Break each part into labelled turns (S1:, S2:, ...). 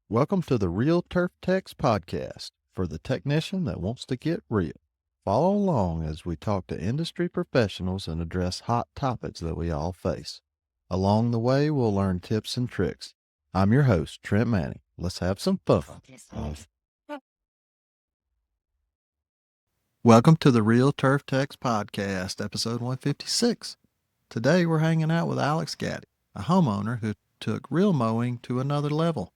S1: Welcome to the Real Turf Techs podcast for the technician that wants to get real. Follow along as we talk to industry professionals and address hot topics that we all face. Along the way, we'll learn tips and tricks. I'm your host, Trent Manning. Let's have some fun. Welcome to the Real Turf Techs podcast, episode 156. Today we're hanging out with Alex Gaddy, a homeowner who took real mowing to another level.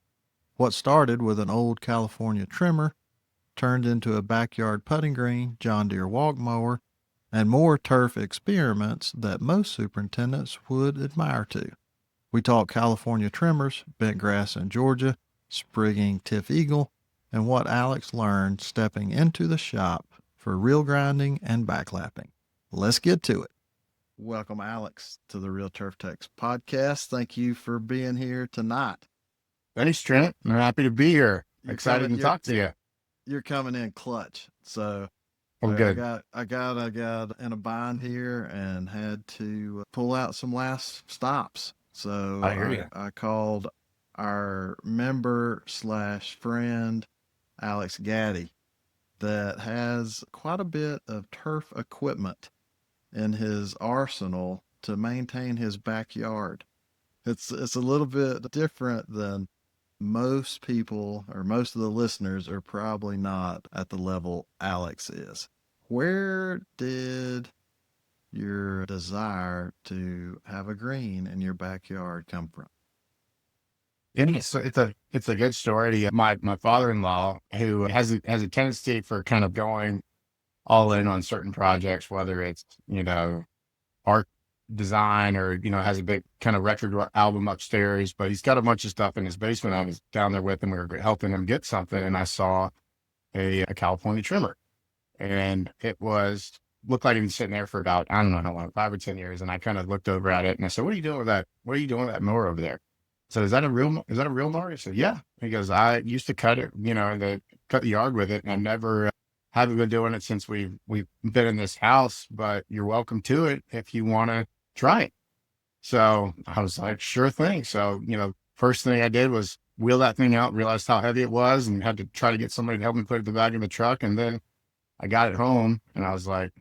S1: What started with an old California trimmer turned into a backyard putting green, John Deere walk mower, and more turf experiments that most superintendents would admire too. We talk California trimmers, bentgrass in Georgia, sprigging TifEagle, and what Alex learned stepping into the shop for reel grinding and backlapping. Let's get to it. Welcome, Alex, to the Real Turf Techs podcast. Thank you for being here tonight.
S2: Thanks, Trent. I'm happy to be here. Excited to talk to you.
S1: You're coming in clutch. So
S2: good.
S1: I got in a bind here and had to pull out some last stops. So
S2: I hear you.
S1: I called our member / friend, Alex Gaddy, that has quite a bit of turf equipment in his arsenal to maintain his backyard. It's a little bit different than most people, or most of the listeners are probably not at the level Alex is. Where did your desire to have a green in your backyard come from?
S2: It's a good story. My father-in-law, who has a tendency for kind of going all in on certain projects, whether it's art design or has a big kind of record album upstairs, but he's got a bunch of stuff in his basement. I was down there with him. We were helping him get something, and I saw a California trimmer, and it looked like he was sitting there for about, I don't know how long, 5 or 10 years. And I kind of looked over at it and I said, "What are you doing with that? What are you doing with that mower over there?" So is that a real mower? He said, "Yeah." He goes, "I used to cut it, cut the yard with it, and I never haven't been doing it since we've been in this house, but you're welcome to it if you want to try it." So I was like, "Sure thing." So, first thing I did was wheel that thing out, realized how heavy it was, and had to try to get somebody to help me put it in the back of the truck. And then I got it home and I was like,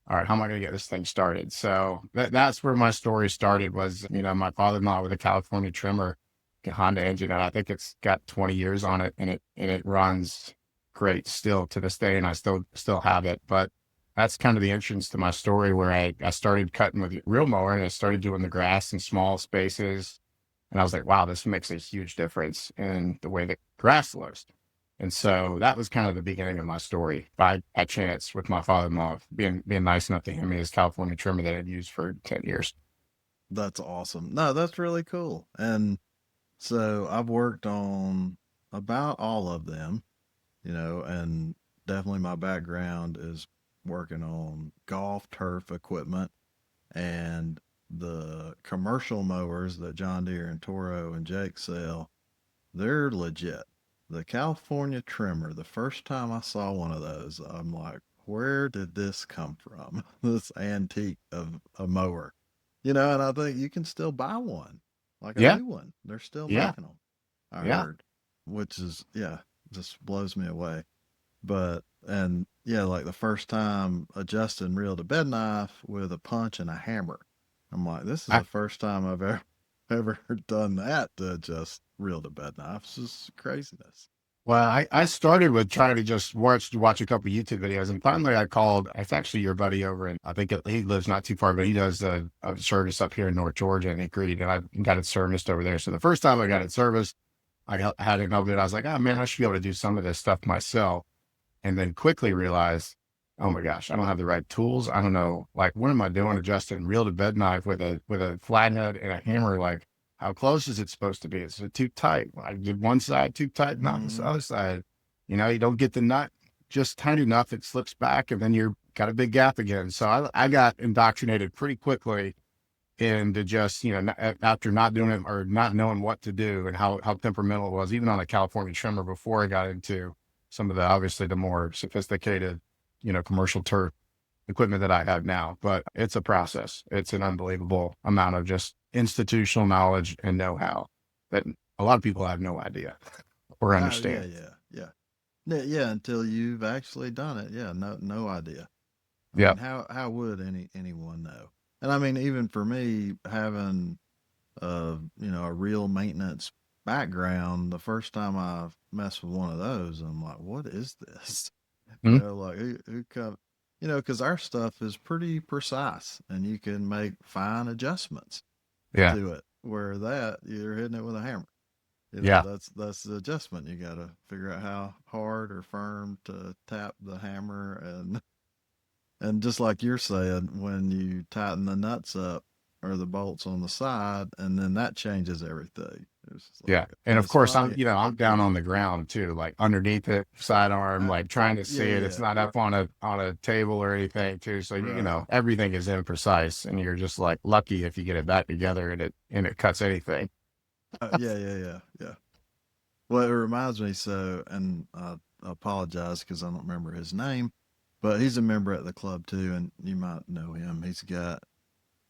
S2: all right, how am I going to get this thing started? So that's where my story started was, my father-in-law with a California trimmer, a Honda engine, and I think it's got 20 years on it, and it runs great still to this day, and I still have it. But that's kind of the entrance to my story, where I started cutting with a real mower, and I started doing the grass in small spaces. And I was like, wow, this makes a huge difference in the way the grass looks. And so that was kind of the beginning of my story, by chance, with my father-in-law being nice enough to hand me his California trimmer that I'd used for 10 years.
S1: That's awesome. No, that's really cool. And so I've worked on about all of them, and definitely my background is working on golf turf equipment, and the commercial mowers that John Deere and Toro and Jake sell, they're legit. The California trimmer, the first time I saw one of those, I'm like, where did this come from? This antique of a mower, and I think you can still buy one, like a new one. They're still making them, I heard, which is, just blows me away. But, and like the first time adjusting reel to bed knife with a punch and a hammer, I'm like, this is the first time I've ever done that to adjust reel to bed knife. It's just craziness.
S2: Well, I started with trying to just watch a couple of YouTube videos, and finally I called. It's actually your buddy over in, I think he lives not too far, but he does a service up here in North Georgia, and he agreed, and I got it serviced over there. So the first time I got it serviced, I had it over it. I was like, oh man, I should be able to do some of this stuff myself. And then quickly realized, oh my gosh, I don't have the right tools. I don't know, like, what am I doing adjusting reel to bed knife with a flathead and a hammer? Like, how close is it supposed to be? Is it too tight? I did one side too tight, not the other side. You don't get the nut just tight enough, it slips back, and then you've got a big gap again. So I got indoctrinated pretty quickly into just, after not doing it or not knowing what to do, and how temperamental it was, even on a California trimmer, before I got into some of the, obviously the more sophisticated, commercial turf equipment that I have now, but it's a process. It's an unbelievable amount of just institutional knowledge and know-how that a lot of people have no idea or
S1: Oh yeah,
S2: understand.
S1: yeah, yeah. Yeah, until you've actually done it. Yeah, no idea. I mean,
S2: Yep.
S1: how would anyone know? And I mean, even for me, having a real maintenance background, the first time I messed with one of those, I'm like, what is this?
S2: Mhm.
S1: Like who come, because our stuff is pretty precise, and you can make fine adjustments
S2: Yeah.
S1: to it. Where that you're hitting it with a hammer.
S2: Yeah.
S1: That's the adjustment. You got to figure out how hard or firm to tap the hammer, and just like you're saying, when you tighten the nuts up or the bolts on the side, and then that changes everything. It's just
S2: Yeah.
S1: like,
S2: And
S1: and
S2: of
S1: it's
S2: course
S1: funny.
S2: I'm down on the ground too, like underneath it, sidearm,
S1: I,
S2: like trying to
S1: yeah,
S2: see it. It's
S1: yeah,
S2: not up on a table or anything too. So
S1: right.
S2: everything is imprecise and you're just like lucky if you get it back together and it cuts anything.
S1: Yeah, yeah, yeah, yeah. Well, it reminds me. So, and I apologize because I don't remember his name, but he's a member at the club too, and you might know him. He's got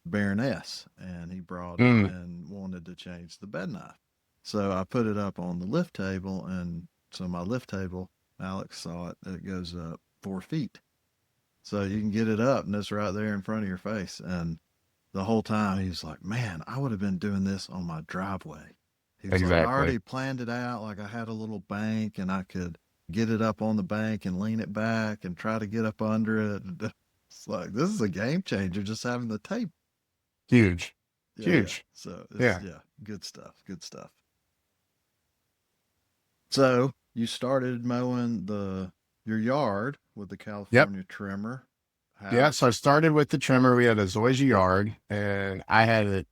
S1: Baroness, and he brought it
S2: Mm,
S1: and wanted to change the bed knife. So I put it up on the lift table, and so my lift table, Alex saw it. It goes up 4 feet, so you can get it up, and it's right there in front of your face. And the whole time he was like, "Man, I would have been doing this on my driveway." He was like, "I
S2: exactly.
S1: already planned it out. Like I had a little bank, and I could get it up on the bank and lean it back and try to get up under it." It's like this is a game changer just having the tape.
S2: Huge.
S1: Yeah, yeah.
S2: Huge.
S1: So it's
S2: Yeah.
S1: yeah, good stuff. Good stuff. So you started mowing the your yard with the
S2: Yep.
S1: California trimmer.
S2: Yeah.
S1: How?
S2: So I started with the trimmer. We had a Zoysia yard and I had it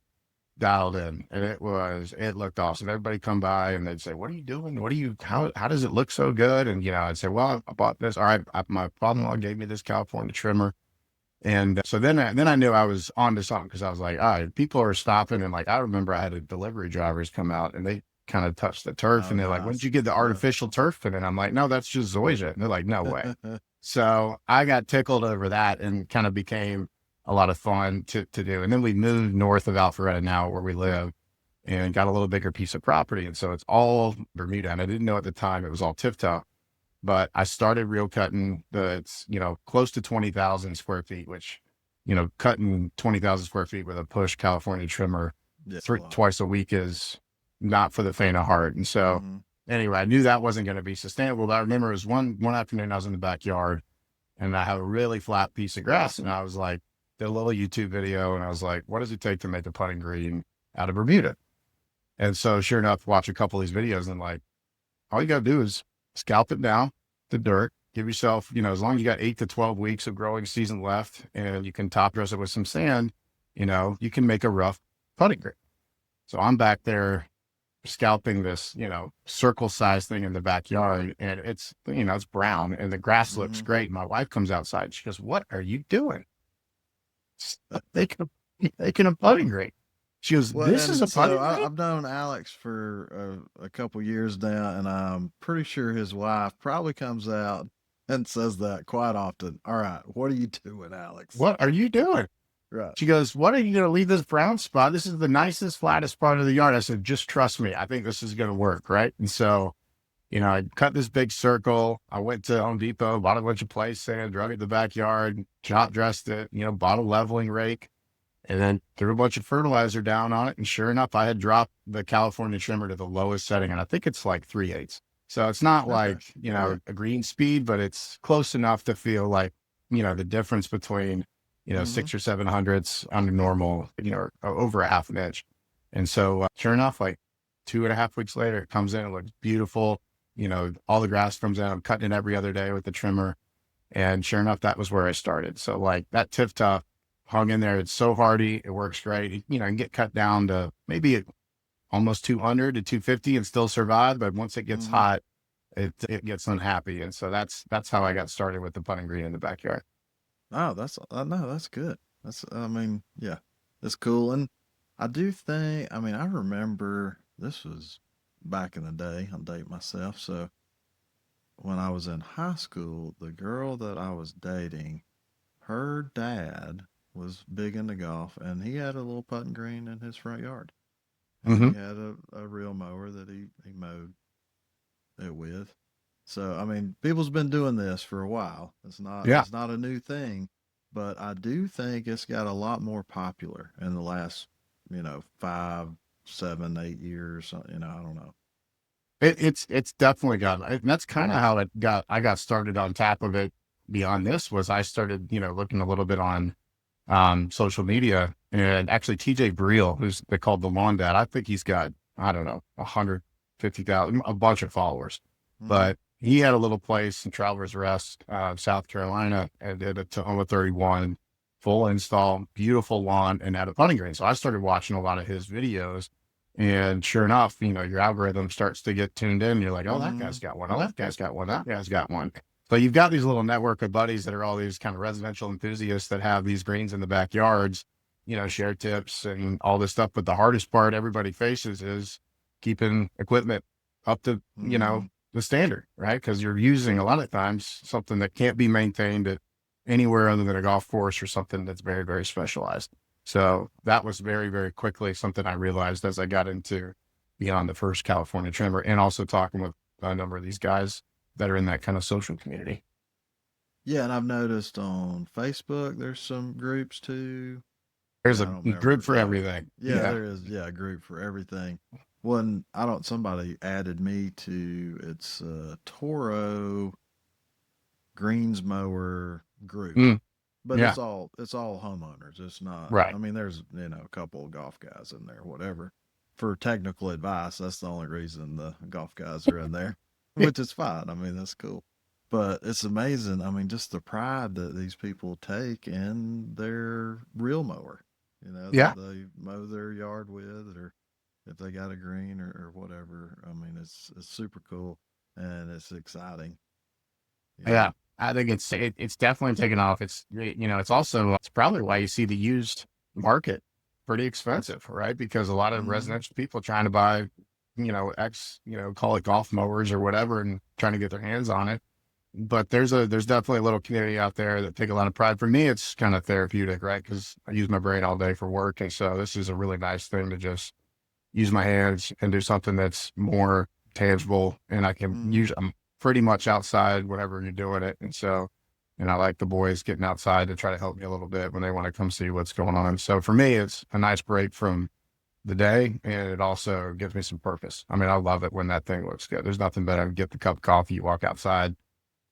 S2: dialed in and it looked awesome. Everybody come by and they'd say, "What are you doing? How does it look so good?" And, I'd say, "Well, I bought this. All right. My father-in-law gave me this California trimmer." And so then I knew I was onto something because I was like, all right, people are stopping. And like, I remember I had a delivery drivers come out and they kind of touched the turf
S1: Oh,
S2: and they're like, when did you
S1: nice.
S2: get the
S1: Yeah.
S2: artificial turf? And then I'm like, no, that's just Zoysia. And they're like, no way. So I got tickled over that and kind of became a lot of fun to do. And then we moved north of Alpharetta now where we live and got a little bigger piece of property. And so it's all Bermuda. And I didn't know at the time it was all TifTuf, but I started reel cutting it's, close to 20,000 square feet, which, cutting 20,000 square feet with a push California trimmer
S1: Yeah, a lot.
S2: twice a week is not for the faint of heart. And so
S1: Mm-hmm.
S2: anyway, I knew that wasn't going to be sustainable, but I remember it was one afternoon I was in the backyard and I have a really flat piece of grass. And I was like, did a little YouTube video and I was like, what does it take to make a putting green out of Bermuda? And so sure enough, watch a couple of these videos and like, all you got to do is scalp it down, the dirt, give yourself, as long as you got 8 to 12 weeks of growing season left and you can top dress it with some sand, you can make a rough putting green. So I'm back there scalping this, circle size thing in the backyard and it's brown and the grass looks
S1: Mm-hmm.
S2: great. My wife comes outside. She goes, "What are you doing?" "Stop making a putting green." She goes,
S1: Well,
S2: "This is
S1: and
S2: a
S1: so
S2: putting green?"
S1: I've known Alex for a couple years now, and I'm pretty sure his wife probably comes out and says that quite often. All right, what are you doing, Alex?
S2: "What are you doing?"
S1: Right.
S2: She goes, "What are you going to leave this brown spot? This is the nicest, flattest part of the yard." I said, "Just trust me. I think this is going to work." Right. And so, I cut this big circle. I went to Home Depot, bought a bunch of place sand, drug it in the backyard, chop dressed it, bought a leveling rake, and then threw a bunch of fertilizer down on it. And sure enough, I had dropped the California trimmer to the lowest setting. And I think it's like 3/8. So it's not
S1: Okay.
S2: like,
S1: Yeah, yeah.
S2: a green speed, but it's close enough to feel like, the difference between,
S1: Mm-hmm.
S2: 6 or 7 hundredths on the normal, or over a half an inch. And so sure enough, like 2.5 weeks later, it comes in, it looks beautiful. All the grass comes in. I'm cutting it every other day with the trimmer. And sure enough, that was where I started. So like that TifTuf hung in there. It's so hardy. It works great. It can get cut down to maybe almost 200 to 250 and still survive. But once it gets
S1: Mm-hmm.
S2: hot, it gets unhappy. And so that's how I got started with the putting green in the backyard.
S1: Oh, that's no, that's good. That's I mean, yeah, it's cool, and I do think. I mean, I remember this was back in the day. I'll date myself. So when I was in high school, the girl that I was dating, her dad was big into golf, and he had a little putting green in his front yard, and
S2: Hmm.
S1: he had a real mower that he mowed it with. So I mean, people's been doing this for a while.
S2: Yeah.
S1: It's not a new thing, but I do think it's got a lot more popular in the last, 5, 7, 8 years. I don't know.
S2: It's definitely got, and that's kind of how I got started on top of it. Beyond this was I started, looking a little bit on social media, and actually TJ Breel, who's they called the Lawn Dad. I think he's got, I don't know, 150,000, a bunch of followers,
S1: Mm-hmm.
S2: but he had a little place in Travelers Rest, South Carolina, and did a Tacoma 31 full install, beautiful lawn, and had a putting green. So I started watching a lot of his videos, and sure enough, your algorithm starts to get tuned in. You're like, oh, that
S1: Mm-hmm.
S2: guy's got one. Oh, that guy's got one. That guy's got one. So you've got these little network of buddies that are all these kind of residential enthusiasts that have these greens in the backyards, share tips and all this stuff. But the hardest part everybody faces is keeping equipment up to,
S1: Mm-hmm.
S2: the standard, right? Because you're using a lot of times something that can't be maintained at anywhere other than a golf course or something that's very, very specialized. So that was very, very quickly something I realized as I got into beyond the first California trimmer, and also talking with a number of these guys that are in that kind of social community.
S1: Yeah, and I've noticed on Facebook there's some groups too.
S2: There's
S1: Yeah,
S2: a
S1: I don't
S2: group
S1: remember.
S2: for everything.
S1: Yeah,
S2: Yeah.
S1: there is. Yeah, a group for everything. One, I don't. Somebody added me to it's Toro greens mower group,
S2: Mm,
S1: but
S2: yeah.
S1: it's all homeowners. It's not.
S2: Right.
S1: I mean, there's a couple of golf guys in there, whatever, for technical advice. That's the only reason the golf guys are in there, which is fine. I mean, that's cool. But it's amazing. I mean, just the pride that these people take in their real mower,
S2: Yeah.
S1: that they mow their yard with, or if they got a green or whatever. I mean, it's super cool and it's exciting, you
S2: Yeah.
S1: know.
S2: I think it's definitely taken off. It's also, it's probably why you see the used market pretty expensive, right? Because a lot of
S1: Mm-hmm.
S2: residential people trying to buy, call it golf mowers or whatever, and trying to get their hands on it. But there's definitely a little community out there that take a lot of pride. For me, it's kind of therapeutic, right? Because I use my brain all day for work. And so this is a really nice thing to just use my hands and do something that's more tangible. And I can
S1: Mm-hmm.
S2: use, I'm pretty much outside whenever you're doing it. And so, and I like the boys getting outside to try to help me a little bit when they want to come see what's going on. So for me, it's a nice break from the day, and it also gives me some purpose. I mean, I love it when that thing looks good. There's nothing better than get the cup of coffee, you walk outside,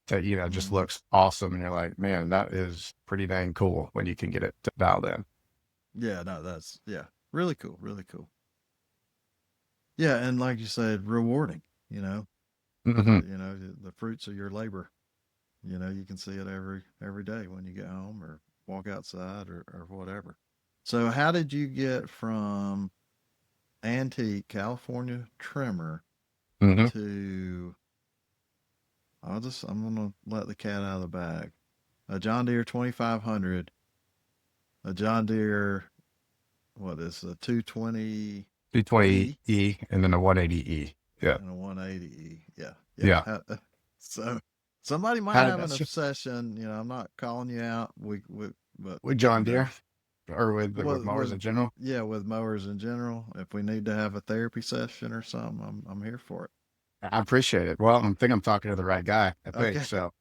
S2: that, just
S1: Mm-hmm.
S2: looks awesome. And you're like, man, that is pretty dang cool when you can get it dialed in.
S1: Yeah, no, that's yeah, really cool, really cool. Yeah, and like you said, rewarding. You know,
S2: Hmm.
S1: the fruits of your labor. You can see it every day when you get home or walk outside or whatever. So, how did you get from antique California trimmer
S2: Hmm.
S1: to I'm gonna let the cat out of the bag. A John Deere 2500, a John Deere what is a 220 E
S2: 220E and then a 180E. Yeah.
S1: and a 180E. Yeah, yeah.
S2: Yeah.
S1: So somebody might
S2: How did
S1: have
S2: that
S1: an
S2: shift
S1: obsession. I'm not calling you out. But
S2: with John
S1: you know,
S2: Deere or with mowers in
S1: with
S2: general?
S1: yeah, with mowers in general. If we need to have a therapy session or something, I'm here for it.
S2: I appreciate it. Well, I think I'm talking to the right guy, I think.
S1: Okay.
S2: So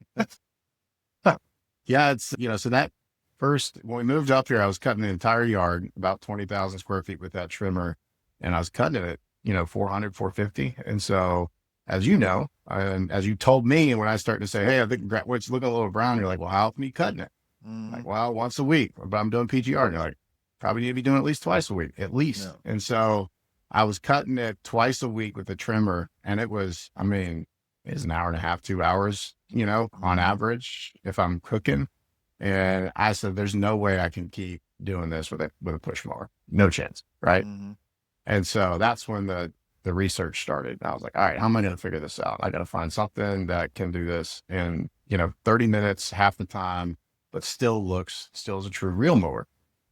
S2: yeah, it's, so that first, when we moved up here, I was cutting the entire yard, about 20,000 square feet with that trimmer. And I was cutting it at, 400, 450. And so, as you know, and as you told me, when I started to say, hey, I think it's looking a little brown, you're like, well, how often are you cutting it? I'm
S1: Mm-hmm.
S2: like, well, once a week, but I'm doing PGR. And you're like, probably need to be doing at least twice a week, at least.
S1: Yeah.
S2: And so I was cutting it twice a week with a trimmer. And it was, I mean, it's an hour and a half, 2 hours, on
S1: Mm-hmm.
S2: average, if I'm cooking. And I said, there's no way I can keep doing this with a push mower. No chance. Right.
S1: Mm-hmm.
S2: And so that's when the research started. I was like, all right, how am I going to figure this out? I got to find something that can do this in, 30 minutes, half the time, but still is a true real mower.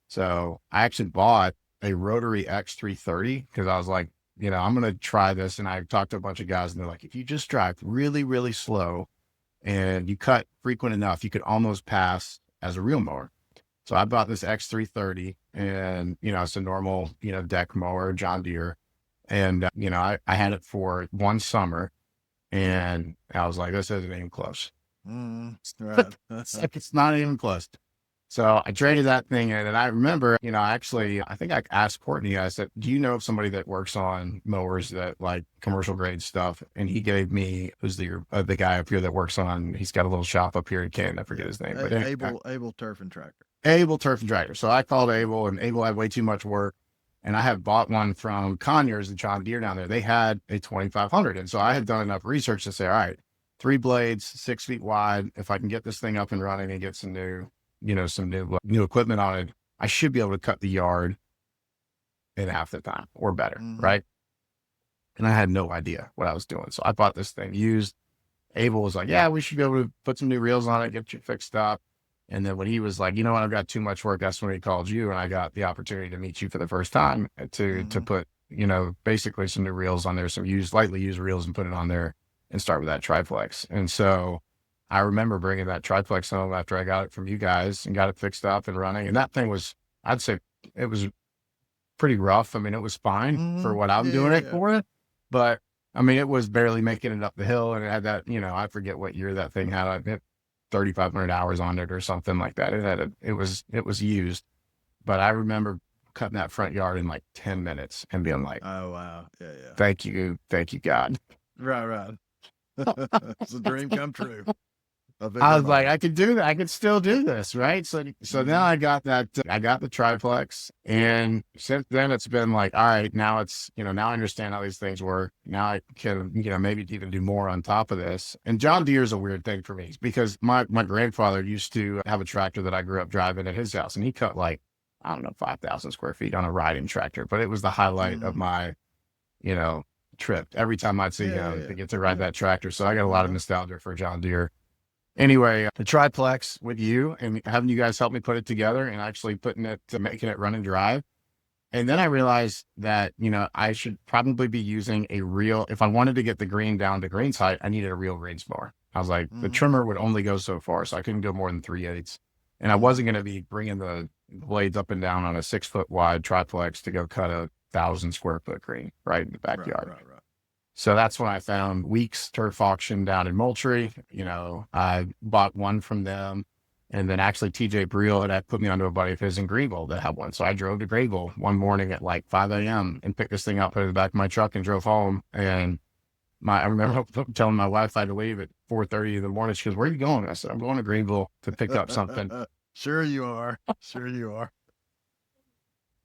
S2: So I actually bought a rotary X330 because I was like, I'm going to try this. And I talked to a bunch of guys and they're like, if you just drive really, really slow and you cut frequent enough, you could almost pass as a reel mower. So I bought this X330, and, it's a normal, deck mower, John Deere. And, I had it for one summer, and I was like, this isn't even close.
S1: Right.
S2: It's not even close. So I traded that thing in, and I remember, actually, I think I asked Courtney, I said, do you know of somebody that works on mowers, that like commercial grade stuff? And he gave me, who's the guy up here that works on, he's got a little shop up here in Canton. I forget his name, but
S1: Able Turf and Tractor.
S2: Able Turf and Tractor. So I called Able, and Able had way too much work. And I had bought one from Conyers and John Deere down there. They had a 2500. And so I had done enough research to say, all right, 3 blades, 6 feet wide. If I can get this thing up and running and get some new equipment on it, I should be able to cut the yard in half the time or better. Right. And I had no idea what I was doing. So I bought this thing used. Abel was like, yeah, we should be able to put some new reels on it, get you fixed up. And then when he was like, you know what, I've got too much work, that's when he called you, and I got the opportunity to meet you for the first time to put, basically some new reels on there, some lightly used reels, and put it on there and start with that triplex. And so I remember bringing that triplex home after I got it from you guys and got it fixed up and running. And that thing was, I'd say it was pretty rough. I mean, it was fine for what I'm doing it for it, but I mean, it was barely making it up the hill, and it had that, I forget what year that thing had. I hit 3,500 hours on it or something like that. It was used, but I remember cutting that front yard in like 10 minutes and being like,
S1: oh, wow. Yeah.
S2: Thank you, God.
S1: Right. It's a dream come true.
S2: I was like, I could do that. I could still do this. Right. So now I got that, I got the triplex, and since then it's been like, all right, now it's, now I understand how these things work. Now I can, maybe even do more on top of this. And John Deere is a weird thing for me, because my grandfather used to have a tractor that I grew up driving at his house, and he cut like, I don't know, 5,000 square feet on a riding tractor, but it was the highlight of my, trip. Every time I'd see him to get to ride that tractor. So I got a lot of nostalgia for John Deere. Anyway, the triplex with you and having you guys help me put it together and actually making it run and drive. And then I realized that, I should probably be using a reel. If I wanted to get the green down to greens height, I needed a real greens mower. I was like, the trimmer would only go so far, so I couldn't go more than 3/8. And I wasn't going to be bringing the blades up and down on a 6 foot wide triplex to go cut 1,000 square foot green right in the backyard. Right. So that's when I found Weeks Turf Auction down in Moultrie. I bought one from them, and then actually TJ Breel had put me onto a buddy of his in Greenville that had one. So I drove to Greenville one morning at like 5 a.m. and picked this thing up, put it in the back of my truck, and drove home. And I remember telling my wife I had to leave at 4:30 in the morning. She goes, "Where are you going?" I said, "I'm going to Greenville to pick up something."
S1: Sure you are.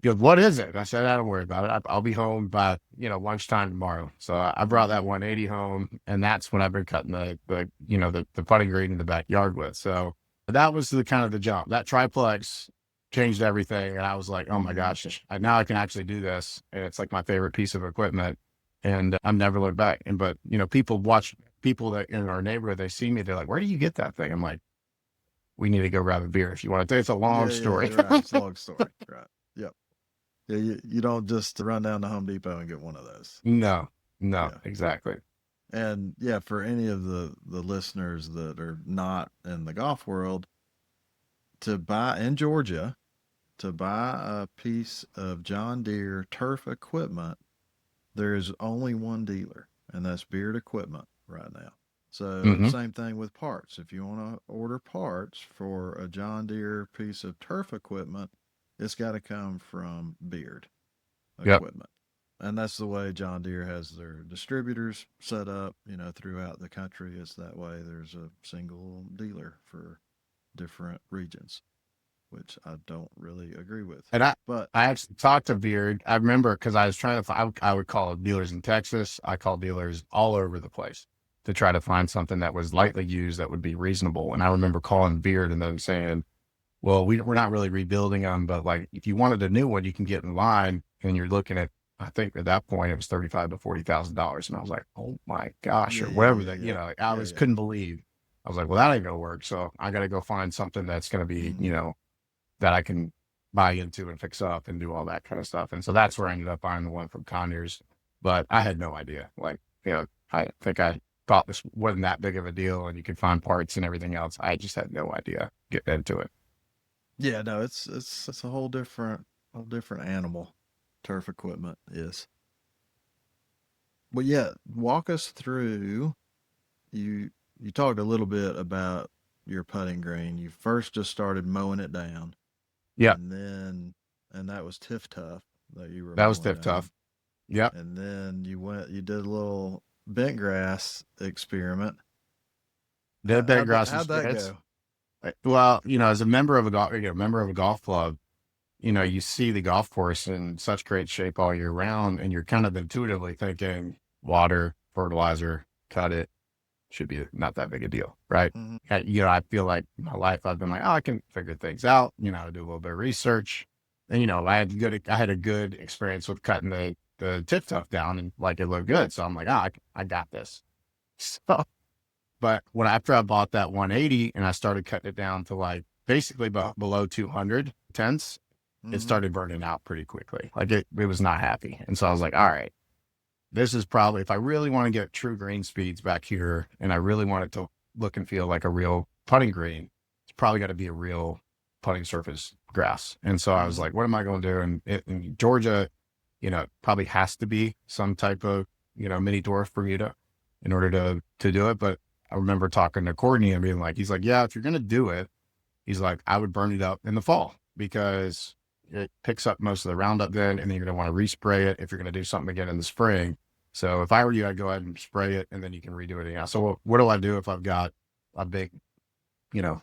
S2: He goes, "What is it?" I said, "I don't worry about it. I'll be home by, lunchtime tomorrow." So I brought that 180 home, and that's when I've been cutting the putting green in the backyard with. So that was the kind of the jump. That triplex changed everything. And I was like, oh my gosh, now I can actually do this. And it's like my favorite piece of equipment, and I'm never looked back. But people that in our neighborhood, they see me, they're like, "Where do you get that thing?" I'm like, "We need to go grab a beer if you want to." It's a long story.
S1: Right. It's a long story. Right. Yep. Yeah, you don't just run down to Home Depot and get one of those.
S2: No, exactly.
S1: And yeah, for any of the listeners that are not in the golf world, to buy in Georgia, to buy a piece of John Deere turf equipment, there is only one dealer, and that's Beard Equipment right now. So same thing with parts. If you want to order parts for a John Deere piece of turf equipment, it's got to come from Beard Equipment. And that's the way John Deere has their distributors set up, throughout the country. It's that way. There's a single dealer for different regions, which I don't really agree with.
S2: And I actually talked to Beard. I remember, because I was trying to I would call dealers in Texas. I call dealers all over the place to try to find something that was lightly used that would be reasonable. And I remember calling Beard and them saying, "Well, we're not really rebuilding them, but like if you wanted a new one, you can get in line." And you're looking at, I think at that point it was $35,000 to $40,000, and I was like, "Oh my gosh," or whatever couldn't believe. I was like, "Well, that ain't gonna work. So I got to go find something that's gonna be, that I can buy into and fix up and do all that kind of stuff." And so that's where I ended up buying the one from Conyers. But I had no idea. Like, I think I thought this wasn't that big of a deal, and you could find parts and everything else. I just had no idea getting into it.
S1: Yeah, no, it's a whole different animal. Turf equipment is. But yeah, walk us through. You you talked a little bit about your putting green. You first just started mowing it down,
S2: Yeah,
S1: and then and that was TifTuf that you were
S2: that was
S1: mowing
S2: tip tough.
S1: down,
S2: Yep.
S1: and then you did a little bentgrass experiment.
S2: Did bed grass
S1: How'd that
S2: experience.
S1: go?
S2: Well, as a member of a golf, member of a golf club, you see the golf course in such great shape all year round, and you're kind of intuitively thinking water, fertilizer, cut it, should be not that big a deal, right?
S1: Hmm.
S2: I feel like my life, I've been like, oh, I can figure things out, do a little bit of research. And, I had a good experience with cutting the tip tuff down and like it looked good. So I'm like, I got this. So, but after I bought that 180 and I started cutting it down to like basically below 200 tenths, it
S1: Hmm.
S2: started burning out pretty quickly. Like it was not happy. And so I was like, all right, this is probably, if I really want to get true green speeds back here and I really want it to look and feel like a real putting green, it's probably got to be a real putting surface grass. And so I was
S1: Hmm.
S2: like, what am I going to do? And in Georgia, probably has to be some type of, mini dwarf Bermuda in order to do it. But I remember talking to Courtney and being like, he's like, yeah, if you're going to do it, he's like, I would burn it up in the fall because it picks up most of the Roundup then, and then you're going to want to respray it if you're going to do something again in the spring. So if I were you, I'd go ahead and spray it, and then you can redo it again. So what do I do if I've got a big,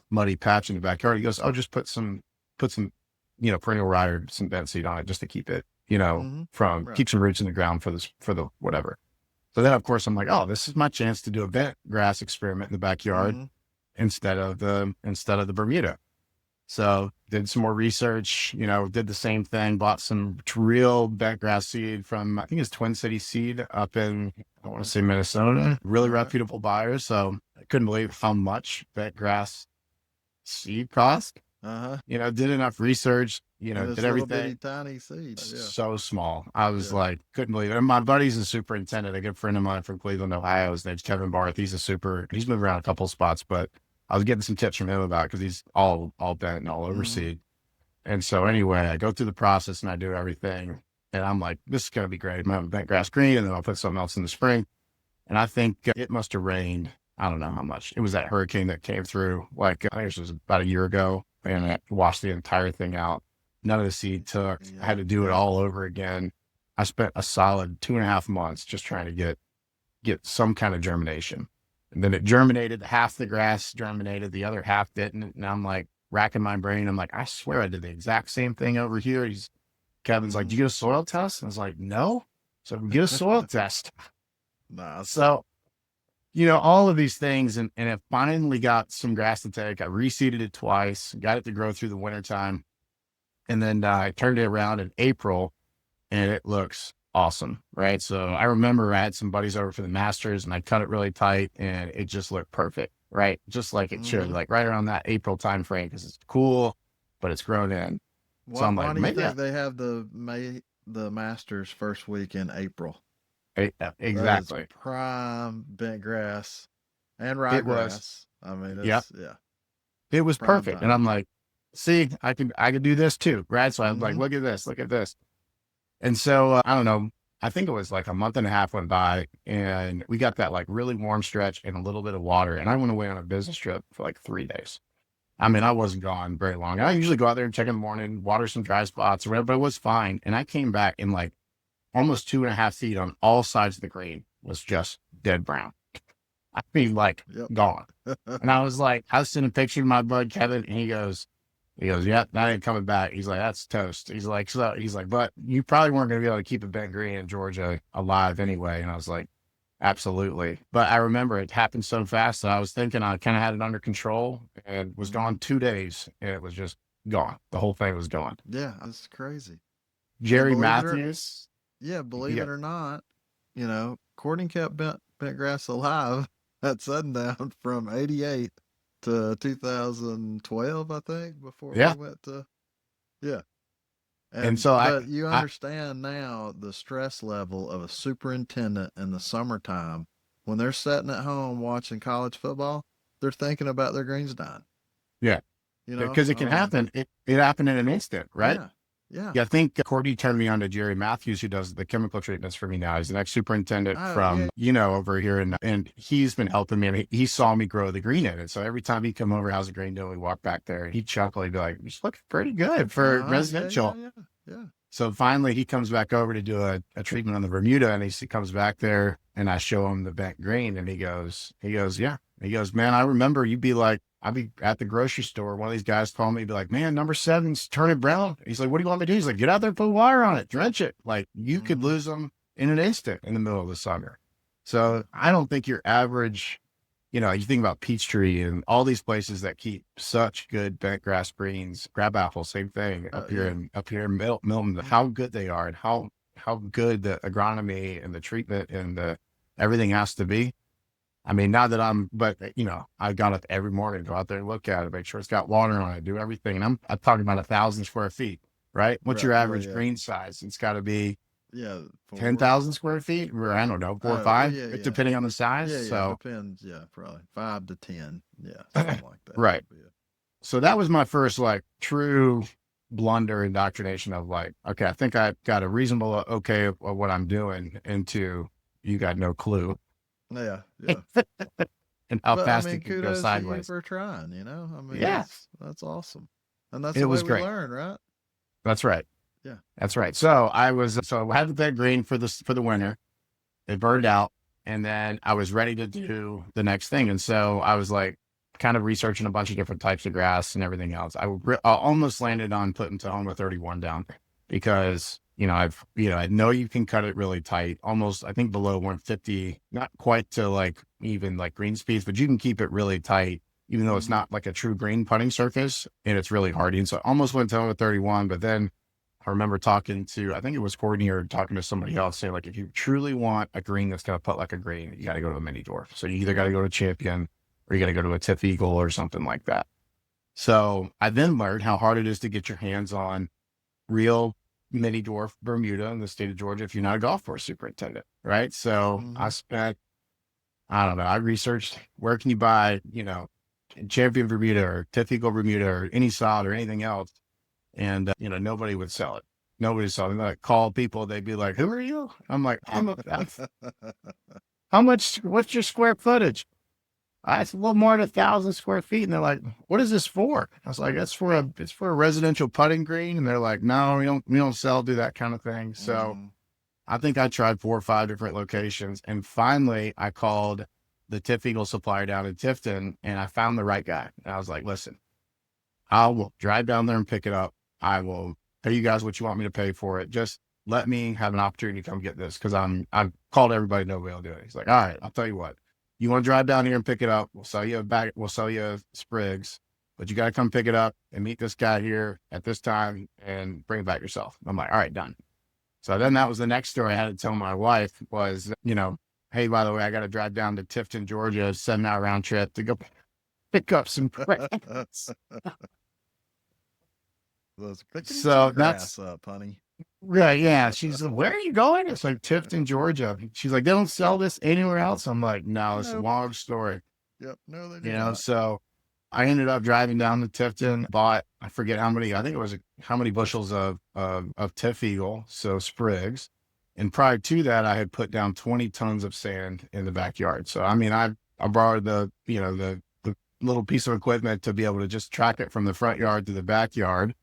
S2: muddy patch in the backyard? He goes, oh, just put some, perennial rye or some bent seed on it just to keep it,
S1: Hmm.
S2: from
S1: Right.
S2: keep some roots in the ground for the whatever. So then, of course, I'm like, oh, this is my chance to do a bent grass experiment in the backyard
S1: Hmm.
S2: instead of the Bermuda. So did some more research, did the same thing, bought some real bentgrass seed from, I think it's Twin City Seed up in, I want to say Minnesota, really
S1: Uh-huh.
S2: reputable buyers. So I couldn't believe how much bentgrass seed cost,
S1: Uh-huh.
S2: did enough research,
S1: And
S2: did
S1: this little
S2: everything.
S1: bitty tiny seed. Yeah.
S2: So small. I was
S1: Yeah.
S2: like, couldn't believe it. And my buddy's a superintendent, a good friend of mine from Cleveland, Ohio. His name's Kevin Barth. He's moved around a couple of spots, but I was getting some tips from him about because he's all bent and all
S1: Hmm.
S2: overseed. And so anyway, I go through the process and I do everything. And I'm like, this is gonna be great. I'm gonna have bent grass green, and then I'll put something else in the spring. And I think it must have rained. I don't know how much. It was that hurricane that came through. Like I think it was about a year ago, and it washed the entire thing out. None of the seed took. I had
S1: Yeah.
S2: to do it
S1: Yeah.
S2: all over again. I spent a solid 2.5 months just trying to get some kind of germination. And then it germinated. Half the grass germinated, the other half didn't. And I'm like racking my brain. I'm like, I swear I did the exact same thing over here. Kevin's like,
S1: Hmm.
S2: "Did you get a soil test?" I was like, "No." So we get a soil test.
S1: Nice.
S2: So all of these things, and it finally got some grass to take. I reseeded it twice, got it to grow through the wintertime, and then I turned it around in April, and it looks awesome, right? So I remember I had some buddies over for the Masters, and I cut it really tight, and it just looked perfect, right? Just like it should,
S1: Hmm.
S2: like right around that April time frame, because it's cool, but it's grown in. So I'm
S1: Why
S2: like,
S1: do you
S2: maybe
S1: think they have the Masters first week in April? That is
S2: exactly.
S1: prime bent grass and
S2: It was,
S1: ryegrass. I mean,
S2: yep.
S1: it's yeah,
S2: It was
S1: prime
S2: perfect. And
S1: time.
S2: I'm like, see, I can do this too. Right. So I was like,
S1: Hmm.
S2: look at this, look at this. And so I don't know. I think it was like a month and a half went by and we got that like really warm stretch and a little bit of water. And I went away on a business trip for like 3 days. I mean, I wasn't gone very long. I usually go out there and check in the morning, water some dry spots or whatever, but it was fine. And I came back and like almost 2.5 feet on all sides of the green was just dead brown. I mean, like
S1: Yep.
S2: gone. And I was like, I was sending a picture to my bud Kevin, and he goes, yeah, that ain't coming back. He's like, that's toast. He's like, but you probably weren't going to be able to keep a bent green in Georgia alive anyway. And I was like, absolutely. But I remember it happened so fast that I was thinking I kind of had it under control and was
S1: Hmm.
S2: gone 2 days, and it was just gone. The whole thing was gone.
S1: Yeah, that's crazy. And
S2: Jerry Matthews,
S1: believe
S2: yeah,
S1: it or not, Courtney kept bent grass alive at sundown from '88 to 2012, I think, before we
S2: yeah.
S1: went to yeah.
S2: And
S1: And
S2: so
S1: but you
S2: I,
S1: understand now the stress level of a superintendent in the summertime when they're sitting at home watching college football, they're thinking about their greens dying.
S2: yeah.
S1: You know,
S2: because it
S1: I
S2: can
S1: mean,
S2: happen. It happened in an instant, right?
S1: yeah, yeah.
S2: Yeah, I think Courtney turned me on to Jerry Matthews, who does the chemical treatments for me now. He's the next superintendent
S1: Oh,
S2: from,
S1: yeah.
S2: over here. And he's been helping me. And he saw me grow the green in it. So every time he'd come over, how's the green doing? We walk back there and he'd chuckle. He'd be like, it's looking pretty good for
S1: Yeah, yeah,
S2: residential.
S1: yeah, yeah.
S2: So finally he comes back over to do a treatment on the Bermuda, and he comes back there and I show him the bent grain, and yeah. He goes, man, I remember you'd be like, I'd be at the grocery store. One of these guys called me, be like, man, number seven's turning brown. He's like, what do you want me to do? He's like, get out there and put wire on it, drench it. Like you could
S1: Hmm.
S2: lose them in an instant in the middle of the summer. So I don't think your average, you think about Peachtree and all these places that keep such good bent grass greens, crab apple, same thing
S1: Yeah.
S2: up here in Milton, how good they are and how good the agronomy and the treatment and the everything has to be. I mean, not that but I got up every morning, go out there and look at it, make sure it's got water on it, do everything. And I'm talking about 1,000 square feet, right? What's
S1: Right.
S2: your
S1: Yeah,
S2: average
S1: yeah,
S2: green size? It's got to be
S1: yeah. 4.
S2: 10,000 square feet, or I don't know, 4 or 5,
S1: Yeah, yeah,
S2: depending on the size.
S1: yeah, yeah.
S2: So,
S1: Depends. Yeah, probably 5 to 10. Yeah, something like that.
S2: right.
S1: Yeah.
S2: So that was my first like true blunder indoctrination of like, okay, I think I've got a reasonable okay of what I'm doing into you got no clue
S1: Yeah, yeah.
S2: and how
S1: But I
S2: fast
S1: mean,
S2: it can go
S1: kudos to you
S2: sideways.
S1: for trying. You know, I mean,
S2: Yeah,
S1: that's awesome, and that's
S2: it
S1: the way
S2: was
S1: we
S2: great.
S1: learn, right?
S2: That's right.
S1: Yeah.
S2: That's right. So I had the bed green for the winter. It burned out, and then I was ready to do the next thing. And so I was like kind of researching a bunch of different types of grass and everything else. I almost landed on putting Tahoma 31 down because, I know you can cut it really tight, almost, I think below 150, not quite to like even like green speeds, but you can keep it really tight, even though it's
S1: Hmm.
S2: not like a true green putting surface and it's really hardy. And so I almost went Tahoma 31, but then I remember talking to, I think it was Courtney or talking to somebody else saying like, if you truly want a green that's going to put like a green, you got to go to a mini dwarf. So you either got to go to Champion or you got to go to a TifEagle or something like that. So I then learned how hard it is to get your hands on real mini dwarf Bermuda in the state of Georgia if you're not a golf course superintendent, right? So
S1: Hmm.
S2: I spent, I don't know, I researched where can you buy, Champion Bermuda or TifEagle Bermuda or any sod or anything else. And, nobody would sell it. Nobody saw it. Like call people, they'd be like, who are you? I'm like, how much, what's your square footage? It's a little more than 1,000 square feet. And they're like, what is this for? I was like, it's for a residential putting green. And they're like, no, we don't do that kind of thing. So
S1: Hmm.
S2: I think I tried 4 or 5 different locations. And finally I called the TifEagle supplier down in Tifton and I found the right guy. And I was like, listen, I will drive down there and pick it up. I will pay you guys what you want me to pay for it. Just let me have an opportunity to come get this because I've called everybody, nobody will do it. He's like, all right, I'll tell you what. You want to drive down here and pick it up? We'll sell you a bag. We'll sell you a sprigs, but you got to come pick it up and meet this guy here at this time and bring it back yourself. I'm like, all right, done. So then that was the next story I had to tell my wife was, hey, by the way, I got to drive down to Tifton, Georgia, 7-hour round trip to go pick up some grass.
S1: They can eat
S2: So
S1: some
S2: that's
S1: grass up, honey.
S2: right. Yeah. She's like, where are you going? It's like Tifton, Georgia. She's like, they don't sell this anywhere else. I'm like, no, it's a
S1: Nope.
S2: long story.
S1: Yep. No, they do not.
S2: So I ended up driving down to Tifton, bought, I forget how many, I think it was how many bushels of TifEagle, so sprigs. And prior to that, I had put down 20 tons of sand in the backyard. So, I mean, I borrowed the little piece of equipment to be able to just track it from the front yard to the backyard.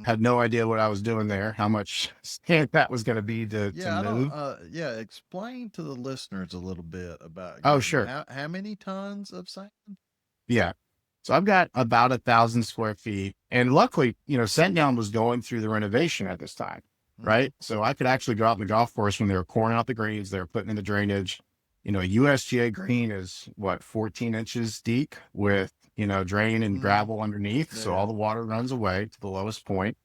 S2: Had no idea what I was doing there, how much sand that was going to be to
S1: Yeah, I don't.
S2: move.
S1: Yeah, explain to the listeners a little bit about
S2: Oh,
S1: getting
S2: sure.
S1: how many tons of sand?
S2: Yeah. So I've got about 1,000 square feet. And luckily, Sundown was going through the renovation at this time,
S1: Hmm.
S2: right? So I could actually go out in the golf course when they were coring out the greens, they were putting in the drainage. A USGA green is what, 14 inches deep with, drain and
S1: Hmm.
S2: gravel underneath.
S1: Yeah,
S2: So
S1: yeah.
S2: all the water runs away to the lowest point.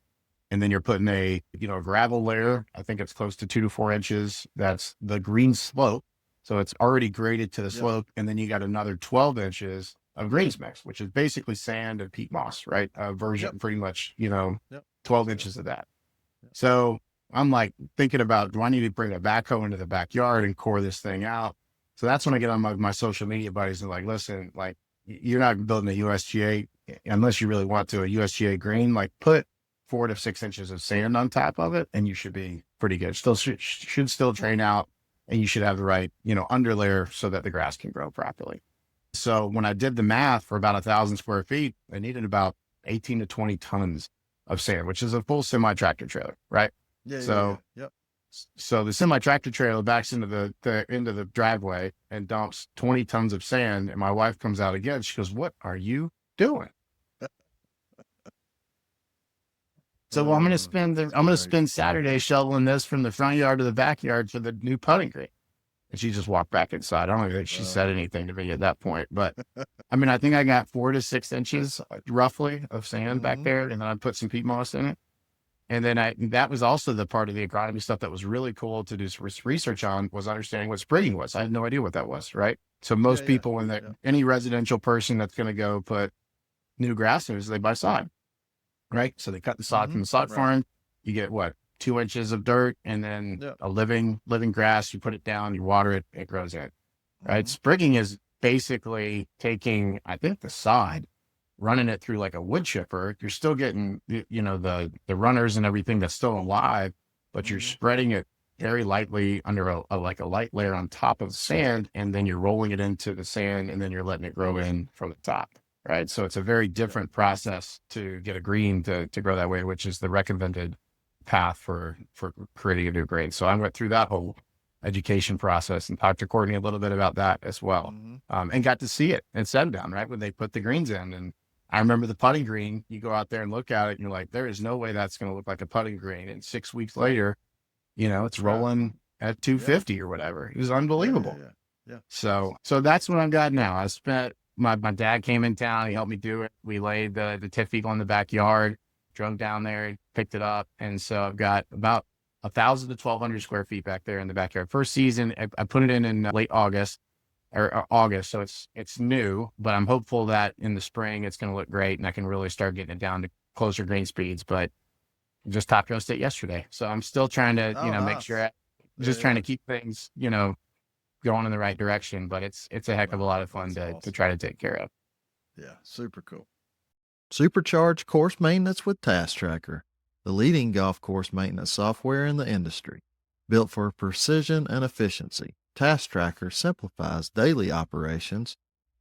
S2: And then you're putting a, gravel layer. I think it's close to 2 to 4 inches. That's the green slope. So it's already graded to the
S1: Yep.
S2: slope. And then you got another 12 inches of greens mix, which is basically sand and peat moss, right? A
S1: Yep.
S2: version, pretty much,
S1: Yep.
S2: 12
S1: Yep.
S2: inches of that.
S1: Yep.
S2: So I'm like thinking about, do I need to bring a backhoe into the backyard and core this thing out? So that's when I get on my social media buddies and like, listen, like you're not building a USGA unless you really want to, a USGA green, like put 4 to 6 inches of sand on top of it, and you should be pretty good. Still should still drain out, and you should have the right, underlayer so that the grass can grow properly. So when I did the math for about 1,000 square feet, I needed about 18 to 20 tons of sand, which is a full semi tractor trailer, right?
S1: Yeah, yeah, yeah.
S2: So,
S1: Yep.
S2: so the semi tractor trailer backs into the driveway and dumps 20 tons of sand. And my wife comes out again. She goes, "What are you doing?" So well,
S1: That's
S2: I'm gonna
S1: great.
S2: spend Saturday shoveling this from the front yard to the backyard for the new putting green. And she just walked back inside. I don't even think she said anything to me at that point. But I mean, I think I got 4 to 6 inches roughly of sand back there, and then I put some peat moss in it. And then that was also the part of the agronomy stuff that was really cool to do research on, was understanding what sprigging was. I had no idea what that was, right? So
S1: Yeah,
S2: most
S1: yeah,
S2: people,
S1: yeah.
S2: any residential person that's going to go put new grass in, they buy sod, right? So they cut the sod from the sod
S1: Right.
S2: farm. You get what, 2 inches of dirt, and then
S1: Yep.
S2: a living grass. You put it down, you water it, it grows in, right? Sprigging is basically taking, I think, the sod, running it through like a wood chipper. You're still getting, the runners and everything that's still alive, but you're spreading it very lightly under a light layer on top of the sand, and then you're rolling it into the sand, and then you're letting it grow in from the top, right? So it's a very different process to get a green to grow that way, which is the recommended path for creating a new grain. So I went through that whole education process and talked to Courtney a little bit about that as well, and got to see it in Sundown, right, when they put the greens in. And I remember the putting green. You go out there and look at it, and you're like, there is no way that's going to look like a putting green. And 6 weeks later, it's rolling at 250 or whatever. It was unbelievable.
S1: Yeah.
S2: So that's what I've got now. I spent, my dad came in town. He helped me do it. We laid the TifEagle in the backyard, drove down there, picked it up. And so I've got about 1,000 to 1,200 square feet back there in the backyard. First season, I put it in late August. Or August, so it's new, but I'm hopeful that in the spring it's going to look great and I can really start getting it down to closer grain speeds. But just top dressed it yesterday, so I'm still trying to make sure, trying to keep things going in the right direction. But it's a heck of a lot of fun to try to take care of.
S1: Yeah, super cool. Supercharge course maintenance with Task Tracker, the leading golf course maintenance software in the industry, built for precision and efficiency. Task Tracker simplifies daily operations,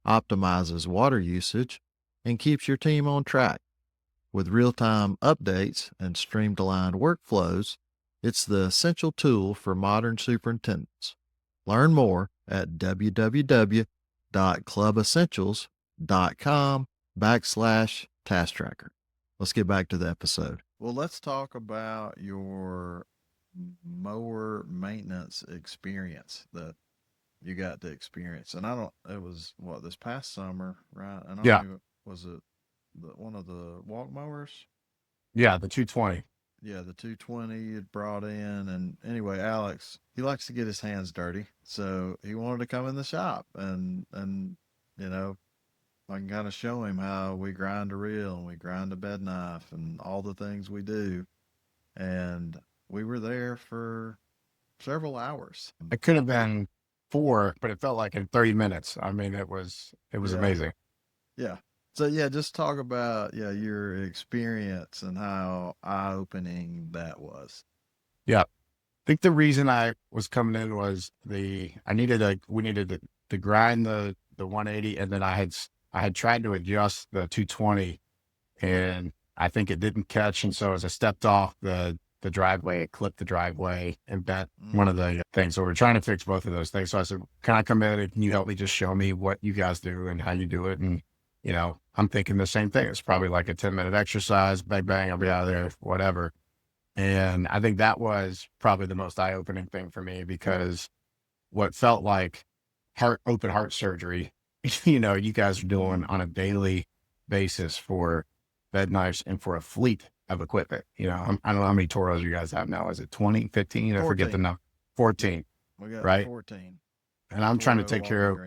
S1: optimizes water usage, and keeps your team on track. With real-time updates and streamlined workflows, it's the essential tool for modern superintendents. Learn more at www.clubessentials.com/Task Tracker. Let's get back to the episode. Well, let's talk about your mower maintenance experience that you got to experience. And it was this past summer, right? And was it one of the walk mowers?
S2: Yeah, the 220.
S1: Yeah, the 220 you'd brought in. And anyway, Alex, he likes to get his hands dirty. So he wanted to come in the shop and I can kind of show him how we grind a reel and we grind a bed knife and all the things we do. And we were there for several hours.
S2: It could have been 4, but it felt like in 30 minutes. I mean, it was amazing.
S1: Yeah. So yeah, just talk about your experience and how eye-opening that was.
S2: Yeah. I think the reason I was coming in was we needed to grind the 180, and then I had tried to adjust the 220, and I think it didn't catch. And so as I stepped off the driveway, it clipped the driveway and bent one of the things. So we're trying to fix both of those things. So I said, can I come in and can you help me just show me what you guys do and how you do it? And, I'm thinking the same thing. It's probably like a 10-minute exercise, bang, bang, I'll be out of there, whatever. And I think that was probably the most eye-opening thing for me, because what felt like open heart surgery, you guys are doing on a daily basis for bed knives and for a fleet of equipment. I don't know how many Toros you guys have now. Is it 20, 15?
S1: 14.
S2: I forget the number. 14.
S1: We got
S2: right?
S1: 14.
S2: And I'm trying to take care of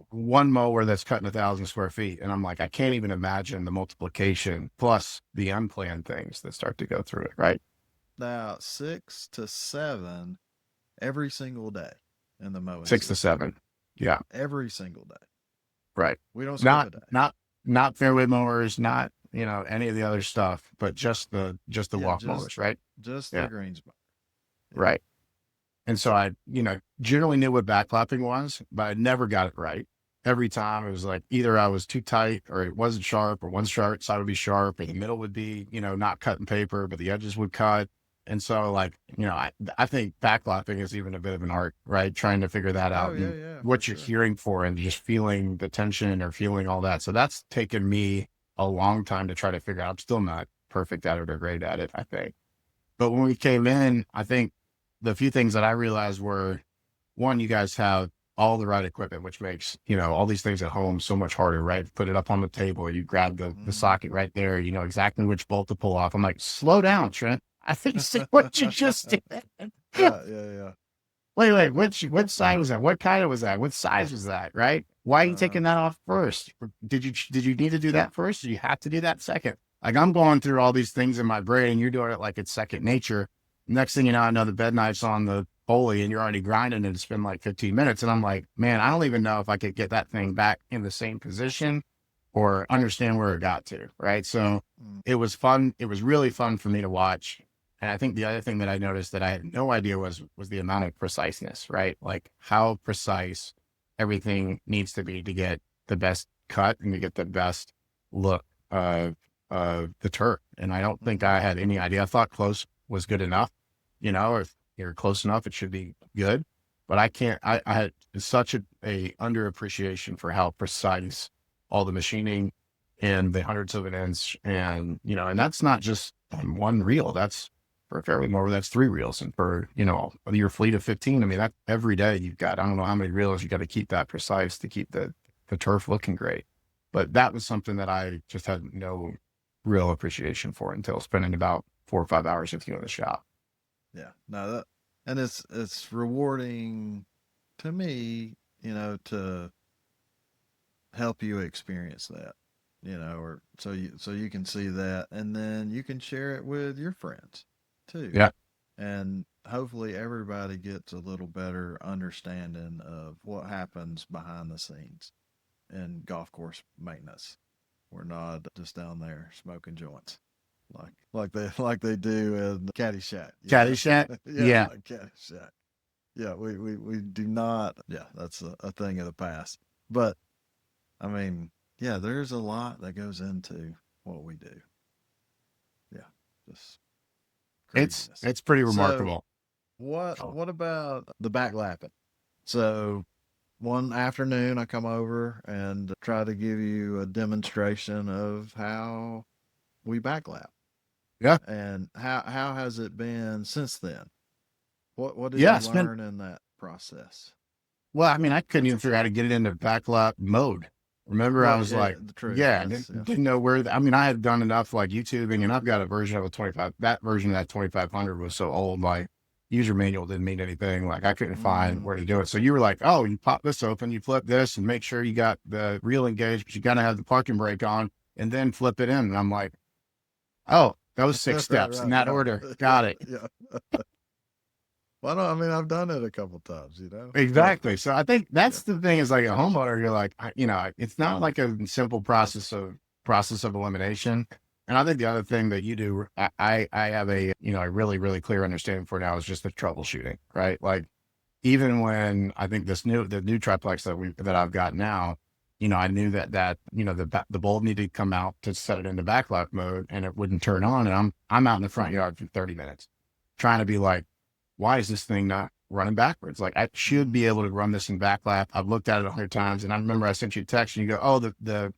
S2: one mower that's cutting 1,000 square feet. And I'm like, I can't even imagine the multiplication plus the unplanned things that start to go through it, right?
S1: Now, 6 to 7 every single day in the mowing
S2: 6 to 7. Yeah.
S1: Every single day.
S2: Right.
S1: We don't skip a day.
S2: not fairway mowers, not, any of the other stuff, but just the
S1: Yeah,
S2: walk mowers, right?
S1: just the
S2: Yeah.
S1: greens. Yeah.
S2: Right. And so I, generally knew what backclapping was, but I never got it right. Every time it was like either I was too tight or it wasn't sharp, or one sharp side would be sharp or the middle would be, not cut in paper, but the edges would cut. And so like, I think backclapping is even a bit of an art, right? Trying to figure that
S1: Oh
S2: out
S1: yeah,
S2: and
S1: yeah, for
S2: what you're
S1: sure.
S2: hearing for and just feeling the tension or feeling all that. So that's taken me a long time to try to figure out. I'm still not perfect at it or great at it, I think. But when we came in, I think the few things that I realized were, one, you guys have all the right equipment, which makes, all these things at home so much harder, right? Put it up on the table, you grab the
S1: Hmm.
S2: socket right there, you know exactly which bolt to pull off. I'm like, slow down, Trent. I think see what you just did.
S1: Yeah, yeah, yeah.
S2: Wait, which side was that? What kind of was that? What size was that? Right? Why are you
S1: Uh,
S2: taking that off first? Did you need to do that first? Or you have to do that second? Like I'm going through all these things in my brain, and you're doing it like it's second nature. Next thing you know the bed knife's on the pulley, and you're already grinding, and it's been like 15 minutes. And I'm like, man, I don't even know if I could get that thing back in the same position or understand where it got to. Right? So
S1: mm,
S2: it was fun. It was really fun for me to watch. And I think the other thing that I noticed that I had no idea was the amount of preciseness, right? Like how precise everything needs to be to get the best cut and to get the best look of the turf. And I don't think
S1: mhm.
S2: I had any idea. I thought close was good enough. If you're close enough, it should be good. But I can't. I had such a underappreciation for how precise all the machining and the hundredths of an inch, and and that's not just on one reel. That's for a fairway mower, that's 3 reels. And for, your fleet of 15, I mean, that every day you've got, I don't know how many reels you got to keep that precise to keep the turf looking great. But that was something that I just had no real appreciation for until spending about 4 or 5 hours with you in the shop.
S1: Yeah. No, that and it's rewarding to me, to help you experience that, or so you can see that, and then you can share it with your friends too,
S2: Yeah.
S1: and hopefully everybody gets a little better understanding of what happens behind the scenes in golf course maintenance. We're not just down there smoking joints like they do in Caddyshack,
S2: Caddyshack.
S1: yeah,
S2: Yeah.
S1: like Caddyshack. Yeah, we do not. Yeah, that's a thing of the past. But I mean, yeah, there's a lot that goes into what we do. Yeah, just
S2: It's,
S1: craziness.
S2: it's pretty
S1: So
S2: remarkable.
S1: what
S2: Oh,
S1: what about the backlapping? So one afternoon I come over and try to give you a demonstration of how we backlap.
S2: yeah.
S1: And how has it been since then? What did
S2: Yeah.
S1: you
S2: It's been,
S1: learn in that process?
S2: well, I mean, I couldn't even figure out how to get it into backlap mode. Remember, I
S1: Well,
S2: was
S1: yeah, yeah,
S2: like,
S1: the true.
S2: yeah,
S1: That's yeah.
S2: didn't know where, I mean, I had done enough like YouTubing, and I've got a version of a 25, that version of that 2500 was so old, my user manual didn't mean anything. Like I couldn't find
S1: Mm,
S2: where to do it. So you were like, oh, you pop this open, you flip this and make sure you got the reel engaged, but you got to have the parking brake on and then flip it in. And I'm like, oh, those six
S1: right,
S2: steps in
S1: right,
S2: that
S1: yeah,
S2: order.
S1: yeah,
S2: Got it.
S1: yeah. Well, no, I mean I've done it a couple times, but
S2: Exactly. So I think
S1: yeah,
S2: that's the thing is like a homeowner, you're like, it's not like a simple process of elimination. And I think the other thing that you do, I have a really, really clear understanding for now is just the troubleshooting, right? Like even when I think the new triplex that I've got now, I knew that the bulb needed to come out to set it into backlap mode and it wouldn't turn on. And I'm out in the front yard for 30 minutes trying to be like, why is this thing not running backwards? Like I should be
S1: mm,
S2: able to run this in backlap. I've looked at it 100 times, and I remember I sent you a text, and you go, "Oh, the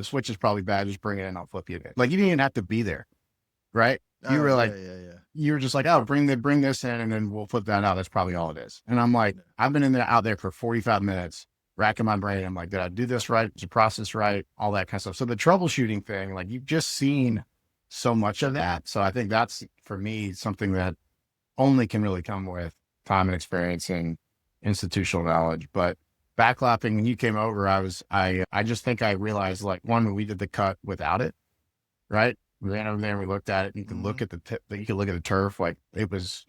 S2: switch is probably bad. Just bring it in. I'll flip you in." Like you didn't even have to be there, right? You
S1: oh
S2: were
S1: yeah,
S2: like,
S1: yeah, yeah,
S2: you were just like, "Oh, bring this in, and then we'll flip that out." That's probably all it is. And I'm like,
S1: yeah,
S2: I've been out there for 45 minutes, racking my brain. I'm like, did I do this right? Is the process right? All that kind of stuff. So the troubleshooting thing, like you've just seen so much of that. So I think that's for me something that only can really come with time and experience and institutional knowledge. But backlapping, when you came over, I just think I realized like one, we did the cut without it, right? We ran over there and we looked at it. And you can
S1: mm-hmm.
S2: look at you can look at the turf, like it was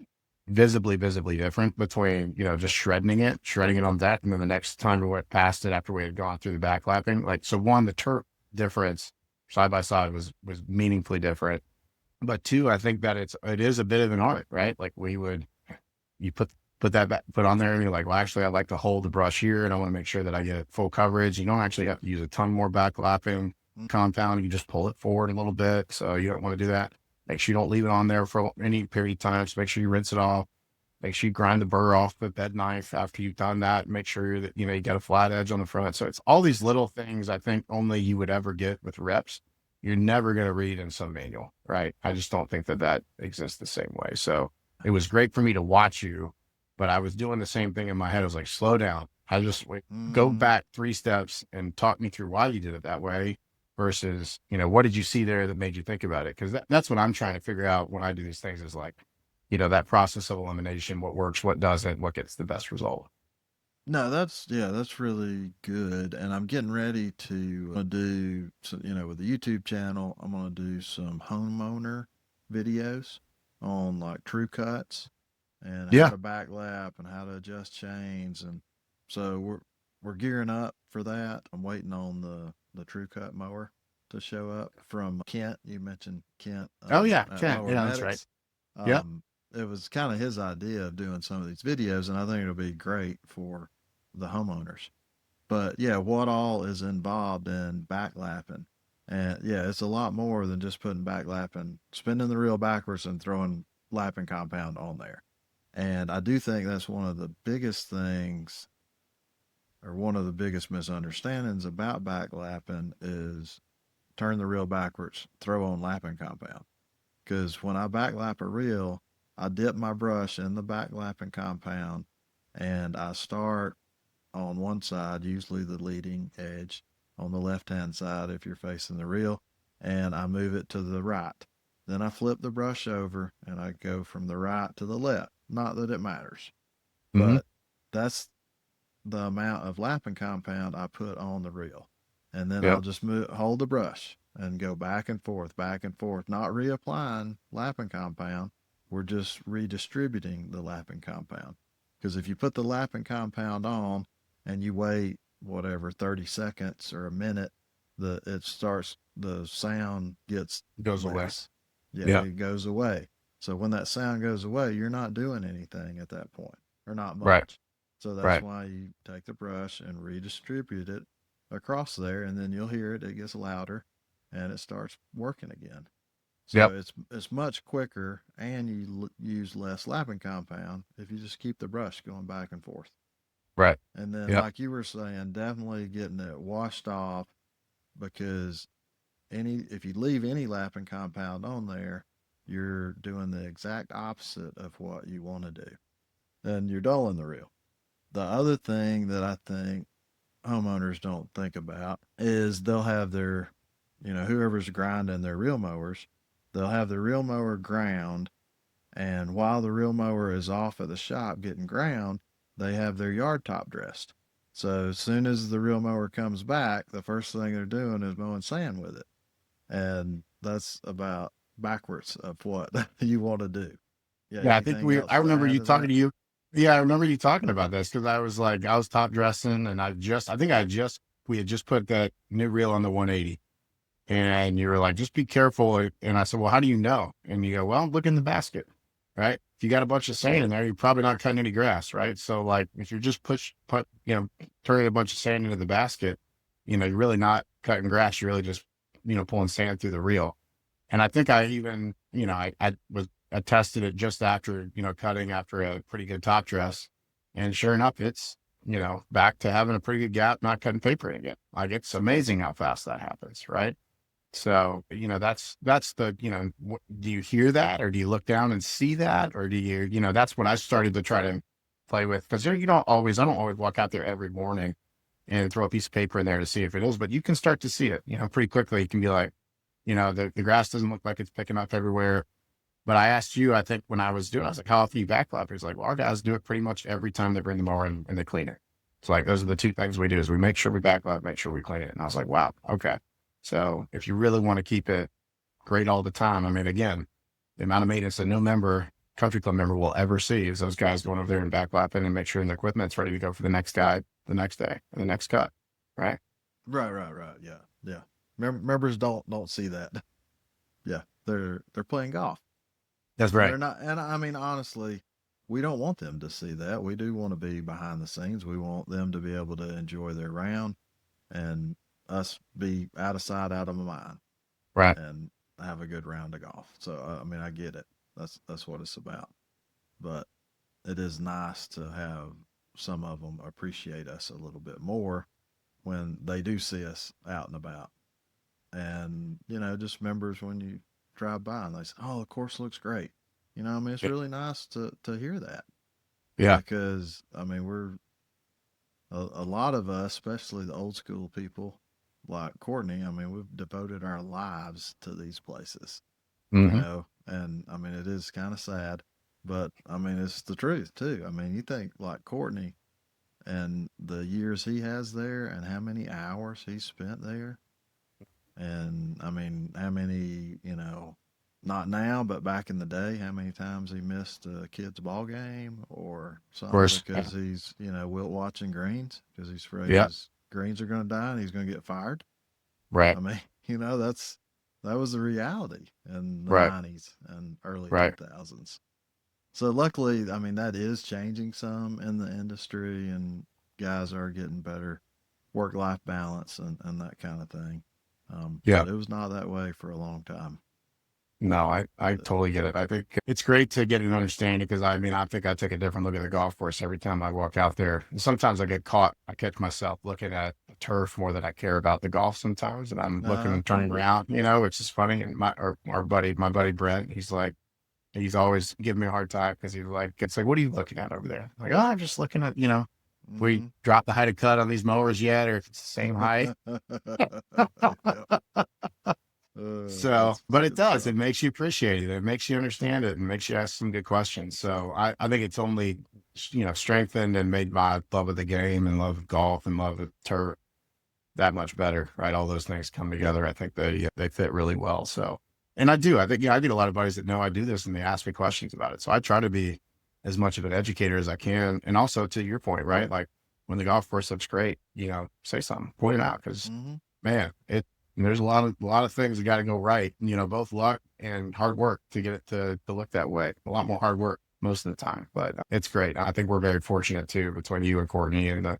S2: visibly different between, just shredding it on that. And then the next time we went past it after we had gone through the backlapping, like, so one, the turf difference side by side was meaningfully different. But two, I think that it is a bit of an art, right? Like you put that back, put on there and you're like, well, actually I like to hold the brush here and I want to make sure that I get full coverage. You don't actually have to use a ton more backlapping compound. You just pull it forward a little bit. So you don't want to do that. Make sure you don't leave it on there for any period of time. Just make sure you rinse it off. Make sure you grind the burr off with bed knife after you've done that. Make sure that, you got a flat edge on the front. So it's all these little things I think only you would ever get with reps. You're never going to read in some manual, right? I just don't think that exists the same way. So it was great for me to watch you, but I was doing the same thing in my head. I was like, slow down. I just go back 3 steps and talk me through why you did it that way versus, what did you see there that made you think about it? Because that's what I'm trying to figure out when I do these things is like, that process of elimination, what works, what doesn't, what gets the best result.
S1: No, that's really good. And I'm getting ready to do, with the YouTube channel, I'm gonna do some homeowner videos on like true cuts and how
S2: Yeah.
S1: to backlap and how to adjust chains, and so we're gearing up for that. I'm waiting on the true cut mower to show up from Kent. You mentioned Kent
S2: Oh yeah.
S1: at
S2: Yeah.
S1: Mower
S2: Yeah. That's right.
S1: Medics.
S2: Yeah.
S1: It was kind of his idea of doing some of these videos, and I think it'll be great for the homeowners. But yeah, what all is involved in backlapping? And yeah, it's a lot more than just putting backlapping, spinning the reel backwards and throwing lapping compound on there. And I do think that's one of the biggest things, or one of the biggest misunderstandings about backlapping is turn the reel backwards, throw on lapping compound. Because when I backlap a reel, I dip my brush in the backlapping compound and I start on one side, usually the leading edge on the left hand side if you're facing the reel, and I move it to the right. Then I flip the brush over and I go from the right to the left. Not that it matters,
S2: Mm-hmm.
S1: but that's the amount of lapping compound I put on the reel. And then I'll
S2: Yep.
S1: just hold the brush and go back and forth, not reapplying lapping compound. We're just redistributing the lapping compound. Because if you put the lapping compound on and you wait whatever 30 seconds or a minute, the sound gets
S2: Goes away.
S1: less. Yeah,
S2: Yeah.
S1: it goes away. So when that sound goes away, you're not doing anything at that point, or not
S2: Right.
S1: much. So that's
S2: Right.
S1: why you take the brush and redistribute it across there, and then you'll hear it. It gets louder, and it starts working again. So
S2: Yep.
S1: it's much quicker, and you use less lapping compound if you just keep the brush going back and forth.
S2: Right.
S1: And then,
S2: Yep.
S1: like you were saying, definitely getting it washed off, because if you leave any lapping compound on there, you're doing the exact opposite of what you want to do, and you're dulling the reel. The other thing that I think homeowners don't think about is they'll have their, whoever's grinding their reel mowers, they'll have the reel mower ground, and while the reel mower is off at the shop getting ground, they have their yard top dressed. So as soon as the reel mower comes back, the first thing they're doing is mowing sand with it. And that's about backwards of what you want to do. Yeah,
S2: Yeah. I think
S1: anything
S2: I
S1: else to
S2: remember
S1: add
S2: you
S1: to
S2: talking
S1: that?
S2: to you. Yeah. I remember you talking about this because I was top dressing and we had just put that new reel on the 180 and you were like, just be careful. And I said, well, how do you know? And you go, well, look in the basket, right? If you got a bunch of sand in there, you're probably not cutting any grass, right? So like if you're just turning a bunch of sand into the basket, you're really not cutting grass. You're really just, pulling sand through the reel. And I think I even, I tested it just after, cutting after a pretty good top dress. And sure enough, it's, back to having a pretty good gap, not cutting paper again. Like it's amazing how fast that happens, right? So, that's the, do you hear that or do you look down and see that? Or do you, that's what I started to try to play with. Cause I don't always walk out there every morning and throw a piece of paper in there to see if it is, but you can start to see it, pretty quickly. You can be like, the grass doesn't look like it's picking up everywhere. But I asked you, I think when I was doing, I was like, how often you backlap? He's like, well, our guys do it pretty much every time they bring the mower and they clean it. It's like, those are the two things we do is we make sure we backlap, make sure we clean it. And I was like, wow, okay. So if you really want to keep it great all the time, I mean, again, the amount of maintenance that no country club member will ever see is those guys going over there and backlapping and make sure the equipment's ready to go for the next guy, the next day, and the next cut. Right.
S1: Right. Yeah. Yeah. Members don't see that. Yeah, they're playing golf,
S2: That's
S1: and
S2: right.
S1: they're not. And I mean, honestly, we don't want them to see that. We do want to be behind the scenes. We want them to be able to enjoy their round, and us be out of sight, out of mind,
S2: Right.
S1: and have a good round of golf. So I mean, I get it. That's what it's about. But it is nice to have some of them appreciate us a little bit more when they do see us out and about. And, just members when you drive by and they say, oh, the course looks great. I mean, it's
S2: Yeah.
S1: really nice to hear that
S2: Yeah.
S1: because, I mean, we're a lot of us, especially the old school people like Courtney, I mean, we've devoted our lives to these places,
S2: Hmm.
S1: and I mean, it is kind of sad, but I mean, it's the truth too. I mean, you think like Courtney and the years he has there and how many hours he spent there. And I mean, how many, not now, but back in the day, how many times he missed a kid's ball game or
S2: Of
S1: something
S2: course. Yeah.
S1: because he's, wilt watching greens because he's afraid
S2: Yeah.
S1: his greens are going to die and he's going to get fired.
S2: Right.
S1: I mean, that was the reality in the
S2: Right.
S1: 90s and early
S2: Right.
S1: 2000s. So luckily, I mean, that is changing some in the industry and guys are getting better work life balance and that kind of thing.
S2: Yeah.
S1: But it was not that way for a long time.
S2: No, I totally get it. I think it's great to get an understanding because I mean, I think I take a different look at the golf course every time I walk out there. And sometimes I get caught, I catch myself looking at the turf more than I care about the golf sometimes. And I'm looking
S1: Uh,
S2: and turning around, which is funny. And my buddy Brent, he's like, he's always giving me a hard time because he's like, it's like, what are you looking at over there? I'm like, oh, I'm just looking at, we
S1: mm-hmm.
S2: dropped the height of cut on these mowers yet, or if it's the same height.
S1: Yep.
S2: So,
S1: It's
S2: but it
S1: it's
S2: does. It
S1: tough.
S2: makes you appreciate it. It makes you understand it and makes you ask some good questions. So I think it's only, strengthened and made my love of the game and love of golf and love of turf that much better, right? All those things come together. I think they fit really well. So, and I think, I get a lot of buddies that know I do this and they ask me questions about it. So I try to be as much of an educator as I can. And also to your point, right? Like when the golf course looks great, say something, point it out. Cause
S1: Mm-hmm.
S2: man, there's a lot of things that got to go right, both luck and hard work to get it to look that way. A lot more hard work most of the time, but it's great. I think we're very fortunate too between you and Courtney and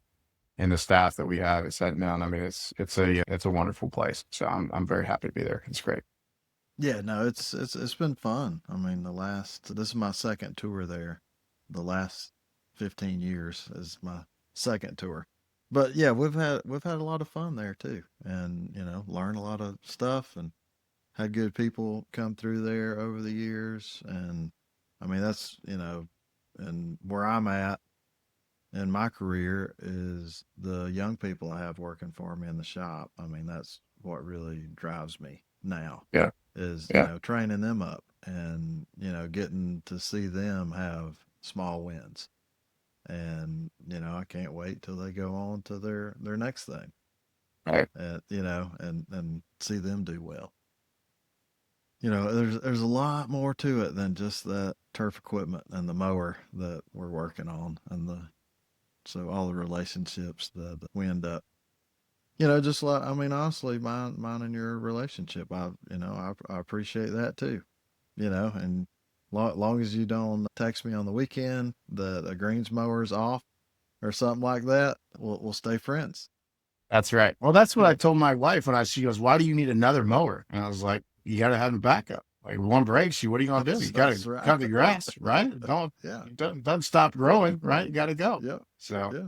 S2: the staff that we have at Setting Down. I mean, it's a wonderful place. So I'm very happy to be there. It's great.
S1: Yeah, no, it's been fun. I mean, this is my second tour there. The last 15 years is my second tour. But yeah, we've had a lot of fun there too, and learned a lot of stuff and had good people come through there over the years. And I mean, that's and where I'm at in my career is the young people I have working for me in the shop. I mean, that's what really drives me now
S2: Yeah.
S1: is,
S2: Yeah.
S1: training them up and, getting to see them have small wins. And, I can't wait till they go on to their next thing.
S2: Right.
S1: And, and see them do well. There's a lot more to it than just that turf equipment and the mower that we're working on and the so all the relationships that we end up, just like I mean, honestly, mine and your relationship, I appreciate that too, and long as you don't text me on the weekend that a greens mower's off or something like that, we'll stay friends.
S2: That's right. Well, that's what I
S1: Yeah,
S2: told my wife she goes, why do you need another mower? And I was like, you got to have a backup. Like one breaks you, what are you going to do? You got
S1: that's
S2: to
S1: right.
S2: cut the grass, right?
S1: Yeah,
S2: Don't stop growing, right? You got to go.
S1: yeah,
S2: So
S1: yeah.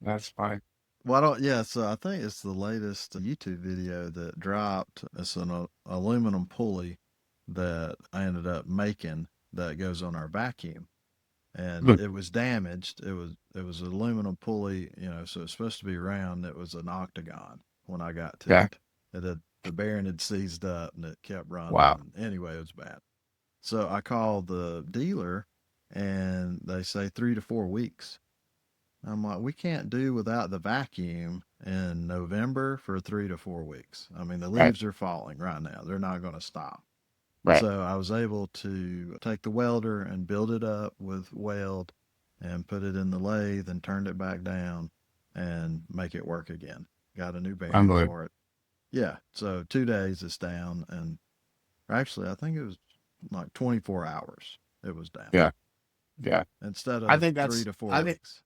S2: that's fine.
S1: Well, I don't. Yeah, so I think it's the latest YouTube video that dropped. It's an aluminum pulley that I ended up making that goes on our vacuum, and
S2: Good.
S1: it was damaged. It was an aluminum pulley, so it's supposed to be round. It was an octagon when I got to
S2: Yeah.
S1: it. The bearing had seized up and it kept
S2: Wow.
S1: running. Anyway, it was bad. So I called the dealer, and they say 3 to 4 weeks. I'm like, we can't do without the vacuum in November for 3 to 4 weeks. I mean, the
S2: Right.
S1: leaves are falling right now. They're not going to stop.
S2: Right.
S1: So I was able to take the welder and build it up with weld and put it in the lathe and turned it back down and make it work again. Got a new bearing
S2: Unbelievable.
S1: for it. Yeah, so 2 days it's down, and actually, I think it was like 24 hours it was down
S2: Yeah. Yeah.
S1: instead
S2: I
S1: of
S2: think
S1: three
S2: that's,
S1: to four
S2: I think,
S1: weeks.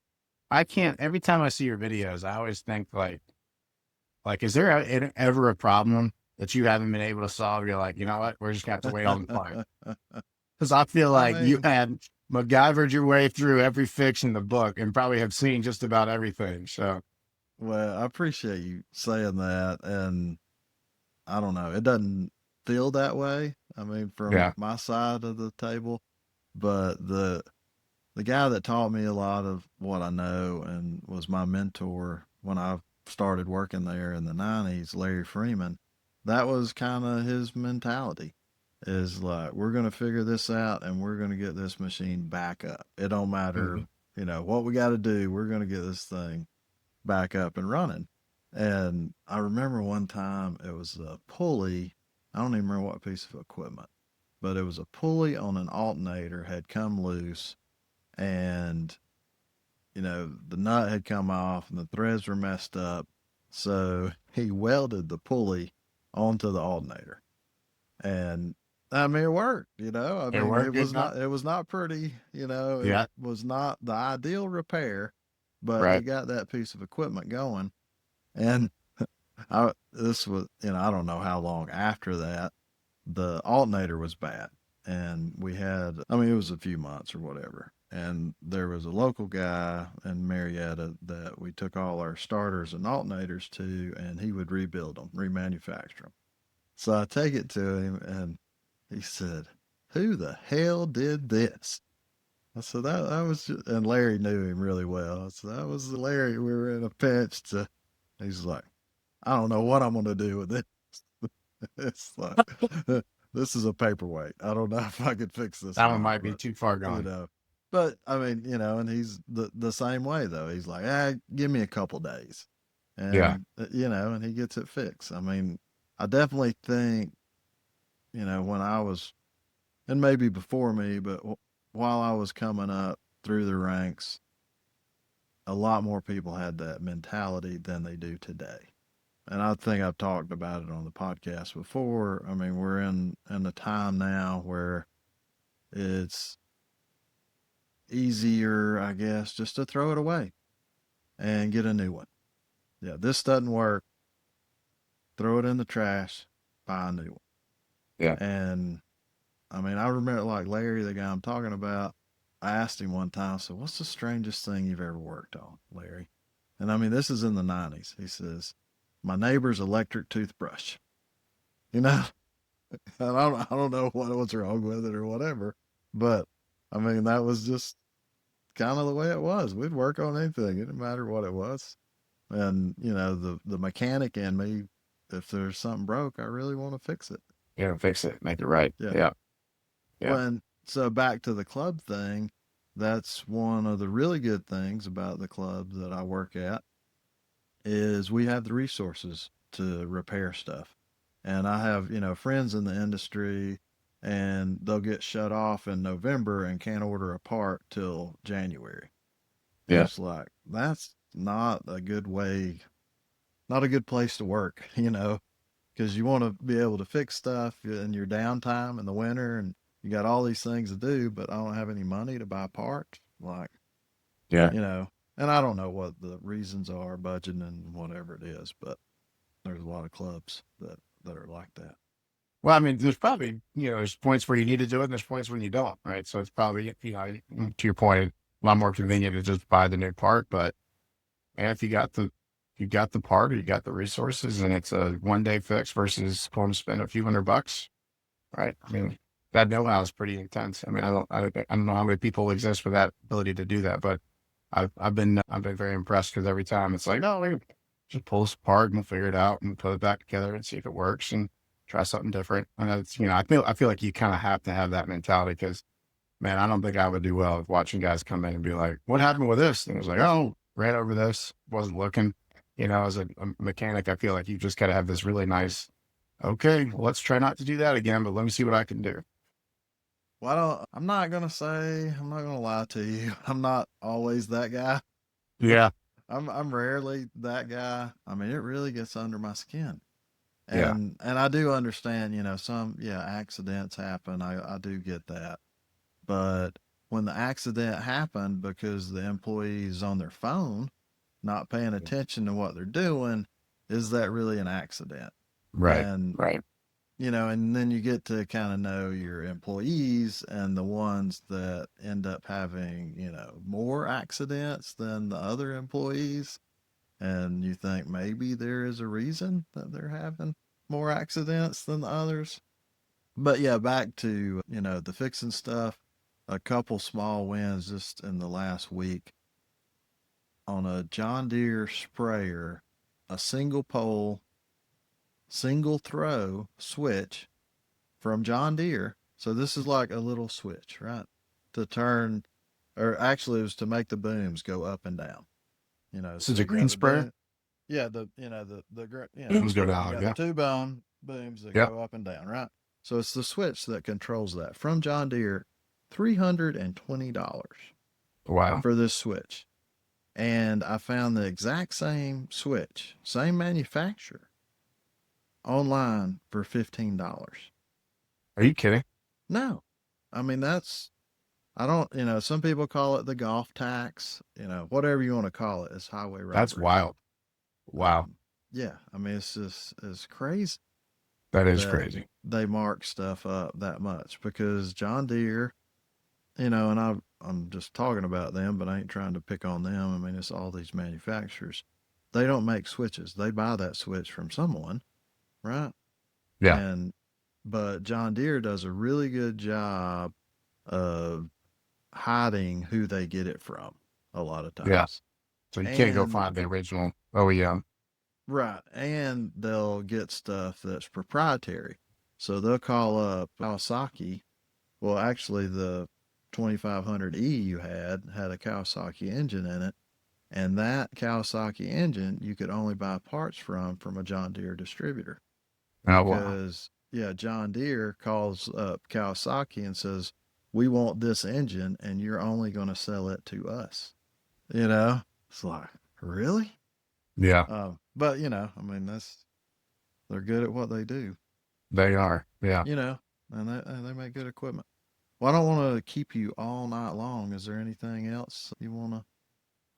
S2: I can't, every time I see your videos, I always think is there ever a problem that you haven't been able to solve? You're like, you know what? We're just gonna have to wait on the client. Because I feel
S1: I
S2: like you
S1: mean,
S2: had MacGyvered your way through every fix in the book and probably have seen just about everything. So,
S1: well, I appreciate you saying that, and I don't know, it doesn't feel that way. I mean, from
S2: yeah.
S1: my side of the table, but the guy that taught me a lot of what I know and was my mentor when I started working there in the 90s, Larry Freeman, that was kind of his mentality is like, we're going to figure this out and we're going to get this machine back up. It don't matter,
S2: Mhm.
S1: what we got to do. We're going to get this thing back up and running. And I remember one time it was a pulley. I don't even remember what piece of equipment, but it was a pulley on an alternator had come loose, and the nut had come off and the threads were messed up. So he welded the pulley onto the alternator. And I mean, it worked, I
S2: It
S1: mean,
S2: worked good enough.
S1: it was not pretty, it
S2: Yeah.
S1: was not the ideal repair, but
S2: Right.
S1: it got that piece of equipment going. And this was, I don't know how long after that, the alternator was bad. And we had, I mean, it was a few months or whatever. And there was a local guy in Marietta that we took all our starters and alternators to, and he would rebuild them, remanufacture them. So I take it to him, and he said, "Who the hell did this?" I said, that was just, and Larry knew him really well. I said, that was Larry. We were in a pinch to, he's like, I don't know what I'm going to do with it. It's like, this is a paperweight. I don't know if I could fix this
S2: That one
S1: knob,
S2: might be
S1: but
S2: too far
S1: you
S2: gone.
S1: know, but I mean, and he's the same way though. He's like, give me a couple days,
S2: Yeah.
S1: and and he gets it fixed. I mean, I definitely think, when I was, and maybe before me, but while I was coming up through the ranks, a lot more people had that mentality than they do today. And I think I've talked about it on the podcast before. I mean, we're in a time now where it's easier, I guess, just to throw it away and get a new one. Yeah, this doesn't work. Throw it in the trash, buy a new one.
S2: Yeah.
S1: And I mean, I remember like Larry, the guy I'm talking about, I asked him one time, so what's the strangest thing you've ever worked on, Larry? And I mean, this is in the 90s. He says, my neighbor's electric toothbrush. You know, and I don't know what's wrong with it or whatever, but I mean, that was just kind of the way it was. We'd work on anything. It didn't matter what it was. And, the mechanic in me, if there's something broke, I really want to fix it.
S2: Yeah. Fix it. Make it right.
S1: Yeah.
S2: Yeah. Yeah.
S1: When so back to the club thing, that's one of the really good things about the club that I work at is we have the resources to repair stuff. And I have, friends in the industry, and they'll get shut off in November and can't order a part till January. And
S2: Yeah.
S1: it's like, that's not a good way, not a good place to work, because you want to be able to fix stuff in your downtime in the winter, and you got all these things to do, but I don't have any money to buy parts. Like,
S2: Yeah.
S1: you know, and I don't know what the reasons are, budgeting and whatever it is, but there's a lot of clubs that are like that.
S2: Well, I mean, there's probably, there's points where you need to do it and there's points when you don't, right? So it's probably, to your point, a lot more convenient to just buy the new part. But man, if you got the part or you got the resources and it's a 1 day fix versus going to spend a few $100, right? I mean, that know-how is pretty intense. I mean, I don't know how many people exist with that ability to do that, but I've been very impressed because every time it's like, no, we just pull this apart and we'll figure it out and put it back together and see if it works and try something different. And it's, I feel like you kind of have to have that mentality because, man, I don't think I would do well with watching guys come in and be like, what happened with this? And it was like, oh, ran over this, wasn't looking. As a mechanic, I feel like you just got to have this really nice, okay, well, let's try not to do that again, but let me see what I can do.
S1: Well, I'm not gonna lie to you. I'm not always that guy.
S2: Yeah.
S1: I'm rarely that guy. I mean, it really gets under my skin.
S2: Yeah.
S1: And I do understand, some accidents happen. I do get that. But when the accident happened because the employee is on their phone, not paying attention to what they're doing, is that really an accident?
S2: Right.
S1: And
S2: Right.
S1: and then you get to kind of know your employees and the ones that end up having, more accidents than the other employees. And you think maybe there is a reason that they're having more accidents than the others. But yeah, back to, the fixing stuff, a couple small wins just in the last week on a John Deere sprayer, a single pole, single throw switch from John Deere. So this is like a little switch, right? To turn, or actually it was to make the booms go up and down.
S2: This
S1: So
S2: is a
S1: you
S2: green
S1: got the
S2: sprayer.
S1: boom. Yeah, the
S2: Booms go
S1: you
S2: down.
S1: got the
S2: Yeah.
S1: two bone booms that
S2: Yep.
S1: go up and down, right? So it's the switch that controls that from John Deere, $320
S2: Wow.
S1: for this switch. And I found the exact same switch, same manufacturer, online for $15.
S2: Are you kidding?
S1: No, I mean I don't, some people call it the golf tax, whatever you want to call it. It's highway
S2: That's
S1: robbery.
S2: wild. Wow.
S1: Yeah, I mean it's crazy
S2: That is
S1: that
S2: crazy.
S1: they mark stuff up that much because John Deere, and I'm just talking about them, but I ain't trying to pick on them. I mean, it's all these manufacturers. They don't make switches. They buy that switch from someone, right?
S2: Yeah.
S1: And but John Deere does a really good job of hiding who they get it from a lot of
S2: Yeah.
S1: times.
S2: So you can't go
S1: And
S2: find the original OEM.
S1: right, and they'll get stuff that's proprietary. So they'll call up Kawasaki. Well, actually, the 2500E you had a Kawasaki engine in it, and that Kawasaki engine you could only buy parts from a John Deere distributor
S2: Oh wow.
S1: because yeah, John Deere calls up Kawasaki and says, "We want this engine, and you're only going to sell it to us." It's like really,
S2: Yeah,
S1: but I mean they're good at what they do,
S2: they are. Yeah.
S1: and they make good equipment. Well, I don't want to keep you all night long. Is there anything else you want to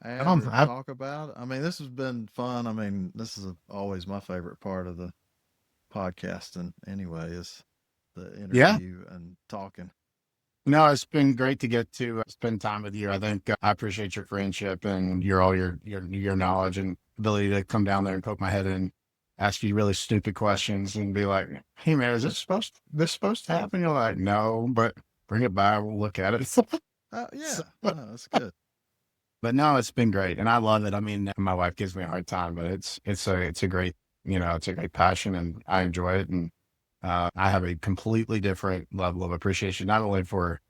S1: add or
S2: I,
S1: talk about? I mean, this has been fun. I mean, this is always my favorite part of the podcasting anyway, is the
S2: yeah.
S1: interview and talking.
S2: No, it's been great to get to spend time with you. I think I appreciate your friendship and your knowledge and ability to come down there and poke my head in, ask you really stupid questions and be like, "Hey man, is this supposed to happen?" You're like, "No, but bring it by. We'll look at it."
S1: Yeah,
S2: So,
S1: no, that's good.
S2: but no, it's been great, and I love it. I mean, my wife gives me a hard time, but it's a great it's a great passion, and I enjoy it, and I have a completely different level of appreciation, not only for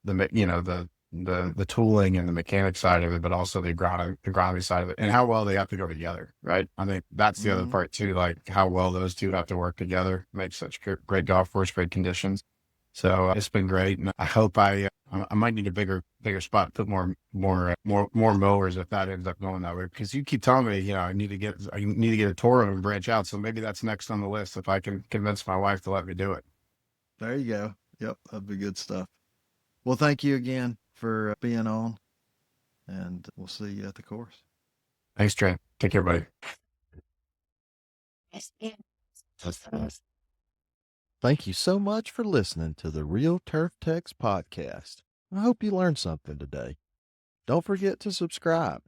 S2: the tooling and the mechanic side of it, but also the agronomy side of it, and how well they have to go together, right? I think that's the other
S1: Hmm.
S2: part too, like how well those two have to work together, make such great golf course, great conditions. So it's been great, and I hope I might need a bigger spot, to put more mowers if that ends up going that way. Because you keep telling me, I need to get a Toro and branch out. So maybe that's next on the list if I can convince my wife to let me do it.
S1: There you go. Yep, that'd be good stuff. Well, thank you again for being on, and we'll see you at the course.
S2: Thanks, Trent. Take care, buddy.
S1: Thank you so much for listening to the Real Turf Techs podcast. I hope you learned something today. Don't forget to subscribe.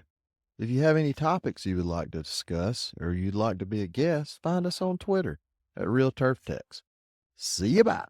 S1: If you have any topics you would like to discuss or you'd like to be a guest, find us on Twitter at Real Turf Techs. See you bye.